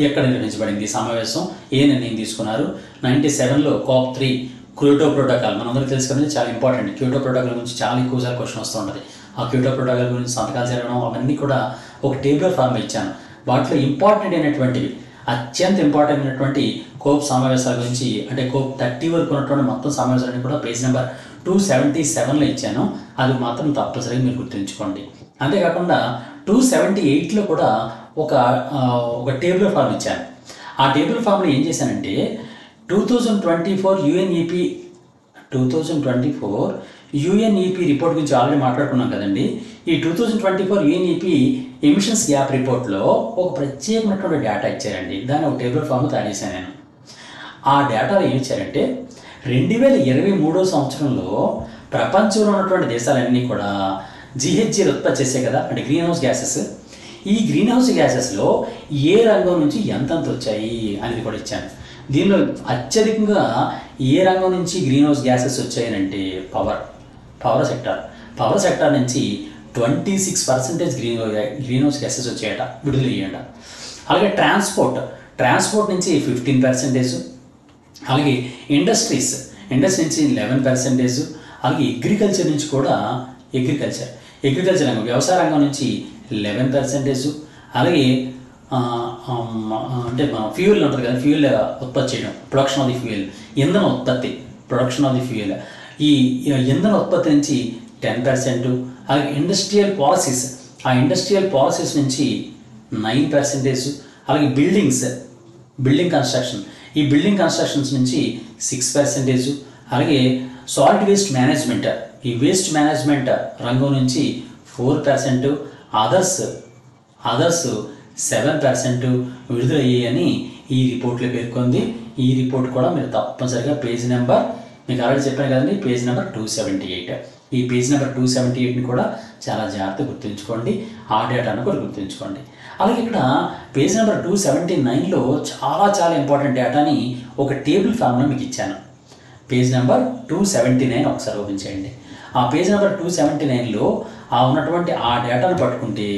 ఎక్కడ నిర్వహించబడింది సమావేశం, ఏ నిర్ణయం తీసుకున్నారు. 97లో COP 3 క్యోటో ప్రోటోకాల్ మనందరికీ తెలుసు కదండి, చాలా ఇంపార్టెంట్. క్యోటో ప్రోటోకాల్ గురించి చాలా ఎక్కువసారి క్వశ్చన్ వస్తూ ఉంటుంది. ఆ క్యోటో ప్రోటోకాల్ గురించి సంతకాలు జరగడం అవన్నీ కూడా ఒక టేబులర్ ఫార్మ్ ఇచ్చాను. వాటిలో ఇంపార్టెంట్ అయినటువంటివి, అత్యంత ఇంపార్టెంట్ అయినటువంటి కోప్ సమావేశాల గురించి, అంటే COP 30 వరకు ఉన్నటువంటి మొత్తం సమావేశాలన్నీ కూడా పేజ్ నెంబర్ 277లో ఇచ్చాను. అది మాత్రం తప్పనిసరిగా మీరు గుర్తుంచుకోండి. అంతేకాకుండా 278లో కూడా ఒక టేబుల్ ఫార్మ్ ఇచ్చాను. ఆ టేబుల్ ఫామ్లో ఏం చేశానంటే, 2024 UNEP రిపోర్ట్ గురించి ఆల్రెడీ మాట్లాడుకున్నాం కదండి. ఈ 2024 UNEP ఎమిషన్స్ గ్యాప్ రిపోర్ట్లో ఒక ప్రత్యేకమైనటువంటి డేటా ఇచ్చారండి. దాన్ని ఒక టేబుల్ ఫామ్ తయారు చేశాను నేను. ఆ డేటాలో ఏమి ఇచ్చారంటే, 2023 సంవత్సరంలో ప్రపంచంలో ఉన్నటువంటి దేశాలన్నీ కూడా GHG ఉత్పత్తి చేసే కదా, అంటే గ్రీన్ హౌస్ గ్యాసెస్. ఈ గ్రీన్ హౌస్ గ్యాసెస్లో ఏ రంగం నుంచి ఎంతంత వచ్చాయి అనేది కూడా ఇచ్చాను. దీనిలో అత్యధికంగా ఏ రంగం నుంచి గ్రీన్ హౌస్ గ్యాసెస్ వచ్చాయనంటే పవర్ సెక్టార్ నుంచి 26% గ్రీన్ హౌస్ గ్యాసెస్ వచ్చాయట, విడుదల అయ్యాయట. అలాగే ట్రాన్స్పోర్ట్ నుంచి 15%, అలాగే ఇండస్ట్రీ నుంచి 11%, అలాగే అగ్రికల్చర్ నుంచి కూడా అగ్రికల్చర్ రంగం, వ్యవసాయ రంగం నుంచి 11%, అలాగే అంటే ఫ్యూయల్ ఉంటుంది కదా, ఫ్యూయల్ ఉత్పత్తి చేయడం, ప్రొడక్షన్ ఆఫ్ ది ఫ్యూయల్, ఇంధన ఉత్పత్తి, ప్రొడక్షన్ ఆఫ్ ది ఫ్యూయల్, ఈ ఇంధన ఉత్పత్తి నుంచి 10%, అలాగే ఇండస్ట్రియల్ పాలసీస్ నుంచి 9%, అలాగే బిల్డింగ్ కన్స్ట్రక్షన్స్ నుంచి 6%, అలాగే సాలిడ్ వేస్ట్ మేనేజ్మెంట్ రంగం నుంచి 4%, అదర్స్ 7% విడుదలయ్యాయని ఈ రిపోర్ట్లో పేర్కొంది. ఈ రిపోర్ట్ కూడా మీరు తప్పనిసరిగా పేజ్ నెంబర్, మీకు ఆల్రెడీ చెప్పాను కదండి, పేజ్ నెంబర్ 278. ఈ పేజ్ నెంబర్ 278ని కూడా చాలా జాగ్రత్తగా గుర్తుంచుకోండి, ఆ డేటాను కూడా గుర్తుంచుకోండి. అలాగే ఇక్కడ పేజ్ నెంబర్ 279లో చాలా ఇంపార్టెంట్ డేటాని ఒక టేబుల్ ఫామ్లో మీకు ఇచ్చాను. పేజ్ నెంబర్ 279 ఒకసారి ఓపెన్ చేయండి. ఆ పేజ్ నెంబర్ 279లో ఉన్నటువంటి ఆ డేటాను పట్టుకుంటే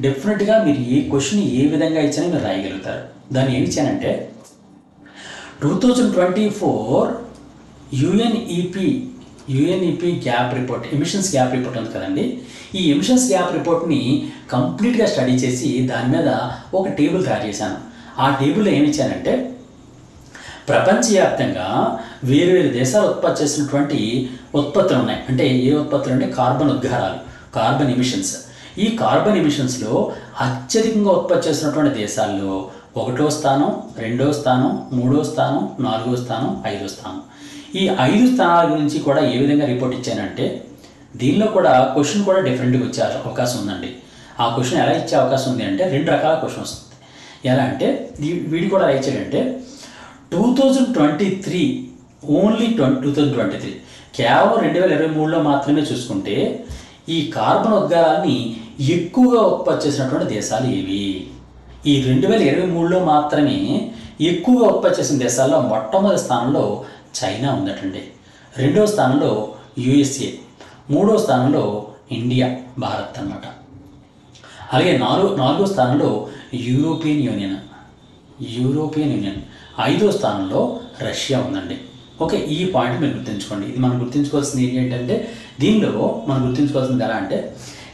డెఫినెట్గా మీరు ఏ క్వశ్చన్ ఏ విధంగా ఇచ్చినా మీరు రాయగలుగుతారు. దాన్ని ఏమి ఇచ్చానంటే 2024 UNEP gap report, emissions gap report ఉంది కదండి. ఈ ఎమిషన్స్ గ్యాప్ రిపోర్ట్ని కంప్లీట్గా స్టడీ చేసి దాని మీద ఒక టేబుల్ తయారు చేశాను. ఆ టేబుల్లో ఏమి ఇచ్చానంటే ప్రపంచవ్యాప్తంగా వేరు దేశాలు ఉత్పత్తి చేసినటువంటి ఉత్పత్తులు ఉన్నాయి. అంటే ఏ ఉత్పత్తులు అంటే కార్బన్ ఎమిషన్స్. ఈ కార్బన్ ఎమిషన్స్లో అత్యధికంగా ఉత్పత్తి చేసినటువంటి దేశాల్లో 1వ స్థానం, 2వ స్థానం, 3వ స్థానం, 4వ స్థానం, 5వ స్థానం. ఈ 5 స్థానాల గురించి కూడా ఏ విధంగా రిపోర్ట్ ఇచ్చానంటే దీనిలో కూడా క్వశ్చన్ కూడా డిఫరెంట్గా వచ్చే అవకాశం ఉందండి. ఆ క్వశ్చన్ ఎలా ఇచ్చే అవకాశం ఉంది అంటే 2 రకాల క్వశ్చన్ వస్తుంది. ఎలా అంటే వీడి కూడా ఎలా ఇచ్చాడంటే 2023 ఓన్లీ 2023 కేవలం 2023లో మాత్రమే చూసుకుంటే ఈ కార్బన్ ఉద్గారాన్ని ఎక్కువగా ఉత్పత్తి చేసినటువంటి దేశాలు ఏవి? ఈ 2023లో మాత్రమే ఎక్కువగా ఉత్పత్తి చేసిన దేశాల్లో మొట్టమొదటి స్థానంలో చైనా ఉందటండి, 2వ స్థానంలో యుఎస్ఏ, 3వ స్థానంలో ఇండియా, భారత్ అన్నమాట. అలాగే 4వ స్థానంలో యూరోపియన్ యూనియన్, 5వ స్థానంలో రష్యా ఉందండి. ఓకే, ఈ పాయింట్ మీరు గుర్తుంచుకోండి. ఇది మనం గుర్తుంచుకోవాల్సింది ఏంటంటే దీనిలో మనం గుర్తుంచుకోవాల్సింది ఎలా అంటే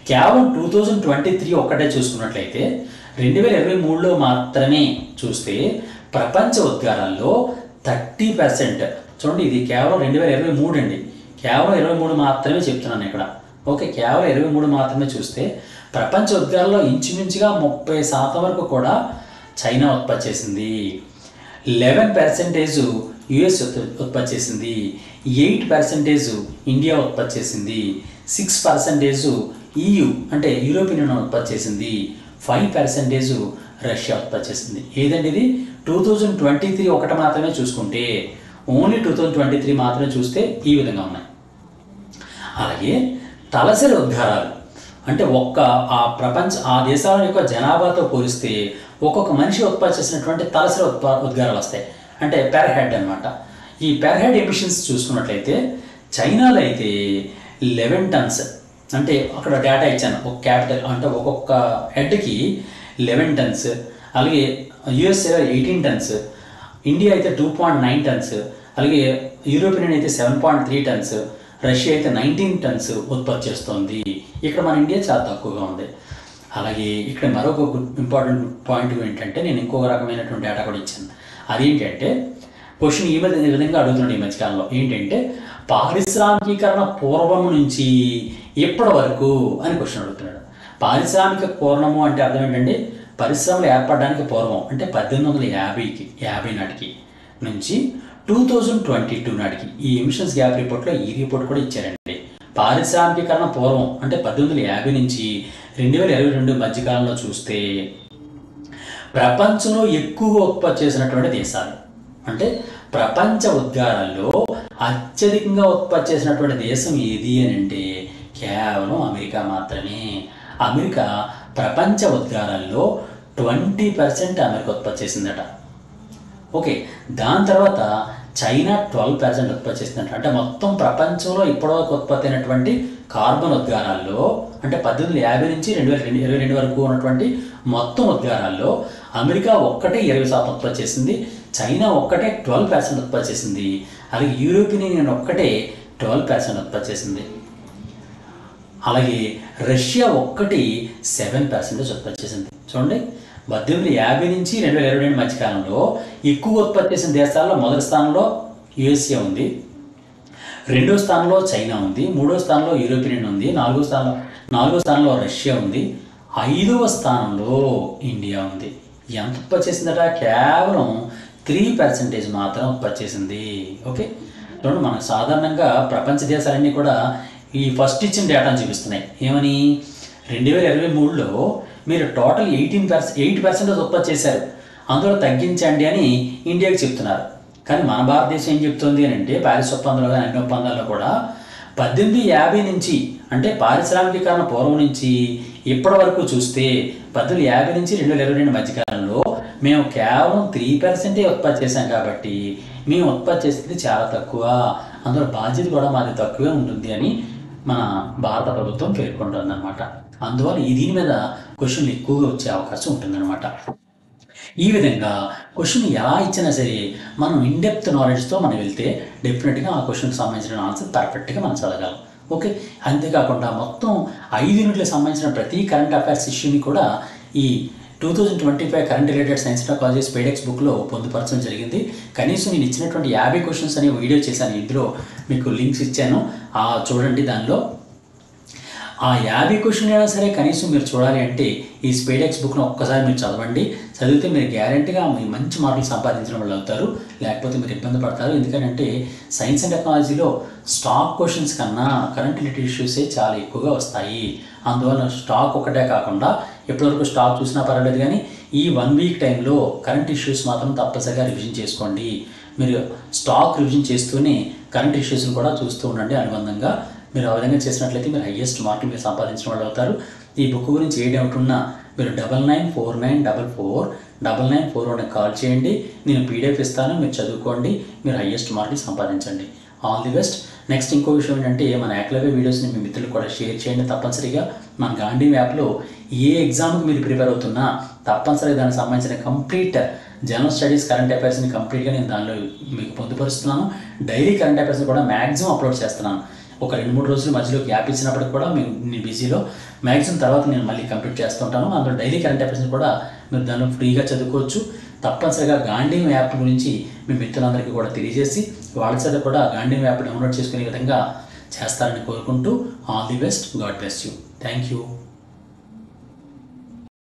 కేవలం 2023 ఒక్కటే చూసుకున్నట్లయితే 2023లో మాత్రమే చూస్తే ప్రపంచ ఉద్గారాల్లో 30%, చూడండి ఇది కేవలం 2023 అండి, కేవలం 23 మాత్రమే చెప్తున్నాను ఇక్కడ. ఓకే, కేవలం 23 మాత్రమే చూస్తే ప్రపంచ ఉద్గారాల్లో ఇంచుమించుగా 30% వరకు కూడా చైనా ఉత్పత్తి చేసింది, 11% యుఎస్ ఉత్పత్తి చేసింది, 8% ఇండియా ఉత్పత్తి చేసింది, 6% EU అంటే యూరోపియన్ యూనియన్ ఉత్పత్తి చేసింది, 5% రష్యా ఉత్పత్తి చేసింది. ఏదండి ఇది 2023 ఒకటి మాత్రమే చూసుకుంటే, ఓన్లీ 2023 మాత్రమే చూస్తే ఈ విధంగా ఉన్నాయి. అలాగే తలసరి ఉద్గారాలు అంటే ఆ దేశాల యొక్క జనాభాతో పోలిస్తే ఒక్కొక్క మనిషి ఉత్పత్తి చేసినటువంటి తలసరి ఉద్గారాలు వస్తాయి, అంటే పెర్ హెడ్ అనమాట. ఈ పెర్ హెడ్ ఎమిషన్స్ చూసుకున్నట్లయితే చైనాలో అయితే 11 టన్స్, అంటే అక్కడ డేటా ఇచ్చాను, ఒక క్యాపిటల్ అంటే ఒక్కొక్క హెడ్కి 11 టన్స్, అలాగే యుఎస్ఏ 18 టన్స్, ఇండియా అయితే 2.9 టన్స్, అలాగే యూరోపియన్ అయితే 7.3 టన్స్, రష్యా అయితే 19 టన్స్ ఉత్పత్తి చేస్తుంది. ఇక్కడ మన ఇండియా చాలా తక్కువగా ఉంది. అలాగే ఇక్కడ మరొక ఇంపార్టెంట్ పాయింట్ ఏంటంటే నేను ఇంకొక రకమైనటువంటి డేటా కూడా ఇచ్చాను. అదేంటంటే క్వశ్చన్ ఈ విధంగా అడుగుతున్నాడు ఈ మధ్యకాలంలో, ఏంటంటే పారిశ్రామికీకరణ పూర్వం నుంచి ఎప్పటి వరకు అని క్వశ్చన్ అడుగుతున్నాడు. పారిశ్రామిక పూర్వము అంటే అర్థం ఏంటంటే పరిశ్రమలు ఏర్పడడానికి పూర్వం, అంటే 1850 నాటికి నుంచి 2022 నాటికి ఈ ఎమిషన్స్ గ్యాప్ రిపోర్ట్లో ఈ రిపోర్ట్ కూడా ఇచ్చారండి. పారిశ్రామికీకరణ పూర్వం అంటే 1850 నుంచి 2022 మధ్యకాలంలో చూస్తే ప్రపంచంలో ఎక్కువగా ఉత్పత్తి చేసినటువంటి దేశాలు, అంటే ప్రపంచ ఉద్గారాల్లో అత్యధికంగా ఉత్పత్తి చేసినటువంటి దేశం ఏది అని అంటే కేవలం అమెరికా మాత్రమే. అమెరికా ప్రపంచ ఉద్గారాల్లో 20% అమెరికా ఉత్పత్తి చేసిందట. ఓకే, దాని తర్వాత చైనా 12% ఉత్పత్తి చేసిందట. అంటే మొత్తం ప్రపంచంలో ఇప్పటివరకు ఉత్పత్తి అయినటువంటి కార్బన్ ఉద్గారాల్లో, అంటే 1850 నుంచి 2022 వరకు ఉన్నటువంటి మొత్తం ఉద్గారాల్లో అమెరికా ఒక్కటే 20% ఉత్పత్తి చేసింది, చైనా ఒక్కటే 12% ఉత్పత్తి చేసింది, అలాగే యూరోపియన్ యూనియన్ ఒక్కటే 12% ఉత్పత్తి చేసింది, అలాగే రష్యా ఒక్కటి 7% ఉత్పత్తి చేసింది. చూడండి, 1850 నుంచి 2022 మధ్యకాలంలో ఎక్కువ ఉత్పత్తి చేసిన దేశాల్లో మొదటి స్థానంలో యుఎస్ఏ ఉంది, రెండో స్థానంలో చైనా ఉంది, మూడో స్థానంలో యూరోపియన్ యూనియన్ ఉంది, నాలుగో స్థానంలో రష్యా ఉంది, 5వ స్థానంలో ఇండియా ఉంది. ఎంత ఉత్పత్తి చేసిందట? కేవలం 3% మాత్రం ఉత్పత్తి చేసింది. ఓకే, చూడండి, మనకు సాధారణంగా ప్రపంచ దేశాలన్నీ కూడా ఈ ఫస్ట్ ఇచ్చిన డేటాను చూపిస్తున్నాయి. ఏమని? 2023లో మీరు టోటల్ 8% ఉత్పత్తి చేశారు, అందులో తగ్గించండి అని ఇండియాకి చెప్తున్నారు. కానీ మన భారతదేశం ఏం చెప్తుంది అని అంటే, ప్యారిస్ ఒప్పందంలో కానీ అన్ని ఒప్పందాల్లో కూడా 1850 నుంచి, అంటే పారిశ్రామికీకరణ పూర్వం నుంచి ఇప్పటి వరకు చూస్తే 1850 నుంచి 2022 మధ్యకాలంలో మేము కేవలం 3% ఉత్పత్తి చేశాం, కాబట్టి మేము ఉత్పత్తి చేసేది చాలా తక్కువ, అందులో బాధ్యత కూడా మాది తక్కువే ఉంటుంది అని మన భారత ప్రభుత్వం పేర్కొంటుంది అన్నమాట. అందువల్ల దీని మీద క్వశ్చన్లు ఎక్కువగా వచ్చే అవకాశం ఉంటుందన్నమాట. ఈ విధంగా క్వశ్చన్ ఎలా ఇచ్చినా సరే మనం ఇన్డెప్త్ నాలెడ్జ్తో మనం వెళ్తే డెఫినెట్గా ఆ క్వశ్చన్కి సంబంధించిన ఆన్సర్ పర్ఫెక్ట్గా మనం చదవగలం. ఓకే, అంతేకాకుండా మొత్తం 5 యూనిట్లకు సంబంధించిన ప్రతి కరెంట్ అఫైర్స్ ఇష్యూని కూడా ఈ 2025 current related science technology SpaDeX బుక్లో పొందుపరచడం జరిగింది. కనీసం నేను ఇచ్చినటువంటి 50 క్వశ్చన్స్ అనే వీడియో చేశాను, ఇందులో మీకు లింక్స్ ఇచ్చాను, చూడండి. దానిలో ఆ 50 క్వశ్చన్ అయినా సరే కనీసం మీరు చూడాలి అంటే ఈ స్పేడెక్స్ బుక్ను ఒక్కసారి మీరు చదవండి. చదివితే మీరు గ్యారెంటీగా మీ మంచి మార్కులు సంపాదించిన వాళ్ళు అవుతారు, లేకపోతే మీరు ఇబ్బంది పడతారు. ఎందుకంటే సైన్స్ అండ్ టెక్నాలజీలో స్టాక్ క్వశ్చన్స్ కన్నా కరెంట్ రిలేటెడ్ ఇష్యూసే చాలా ఎక్కువగా వస్తాయి. అందువల్ల స్టాక్ ఒకటే కాకుండా ఎప్పటివరకు స్టాక్ చూసినా పర్వాలేదు, కానీ ఈ 1 వీక్ టైంలో కరెంట్ ఇష్యూస్ మాత్రం తప్పనిసరిగా రివిజన్ చేసుకోండి. మీరు స్టాక్ రివిజన్ చేస్తూనే కరెంట్ ఇష్యూస్ని కూడా చూస్తూ ఉండండి అనుబంధంగా. మీరు ఆ విధంగా చేసినట్లయితే మీరు హైయెస్ట్ మార్కులు మీరు సంపాదించిన వాళ్ళు అవుతారు. ఈ బుక్ గురించి ఏ డౌట్ ఉన్నా మీరు 9949449941 కాల్ చేయండి. నేను పీడిఎఫ్ ఇస్తాను, మీరు చదువుకోండి, మీరు హైయెస్ట్ మార్కులు సంపాదించండి. All the best. నెక్స్ట్ ఇంకో విషయం ఏంటంటే, మన యాక్లవే వీడియోస్ని మీ మిత్రులకు కూడా షేర్ చేయండి తప్పనిసరిగా. మన గాంధీ యాప్లో ఏ ఎగ్జామ్కి మీరు ప్రిపేర్ అవుతున్నా తప్పనిసరిగా దానికి సంబంధించిన కంప్లీట్ జనరల్ స్టడీస్ కరెంట్ అఫైర్స్ని కంప్లీట్గా నేను దానిలో మీకు పొందుపరుస్తున్నాను. డైలీ కరెంట్ అఫైర్స్ని కూడా మ్యాక్సిమం అప్లోడ్ చేస్తున్నాను. ఒక 2-3 రోజుల మధ్యలో గ్యాప్ ఇచ్చినప్పటికి కూడా నేను బిజీలో మ్యాక్సిమం తర్వాత నేను మళ్ళీ కంప్లీట్ చేస్తుంటాను. అందులో డైలీ కరెంట్ అఫైర్స్ని కూడా మీరు దానిలో ఫ్రీగా చదువుకోవచ్చు. తప్పనిసరిగా గాంధీ యాప్ గురించి మీ మిత్రులందరికీ కూడా తెలియజేసి వాళ్ళ చేత కూడా గాంధీ యాప్ డౌన్లోడ్ చేసుకునే విధంగా చేస్తారని కోరుకుంటూ all the best. God bless you. Thank you.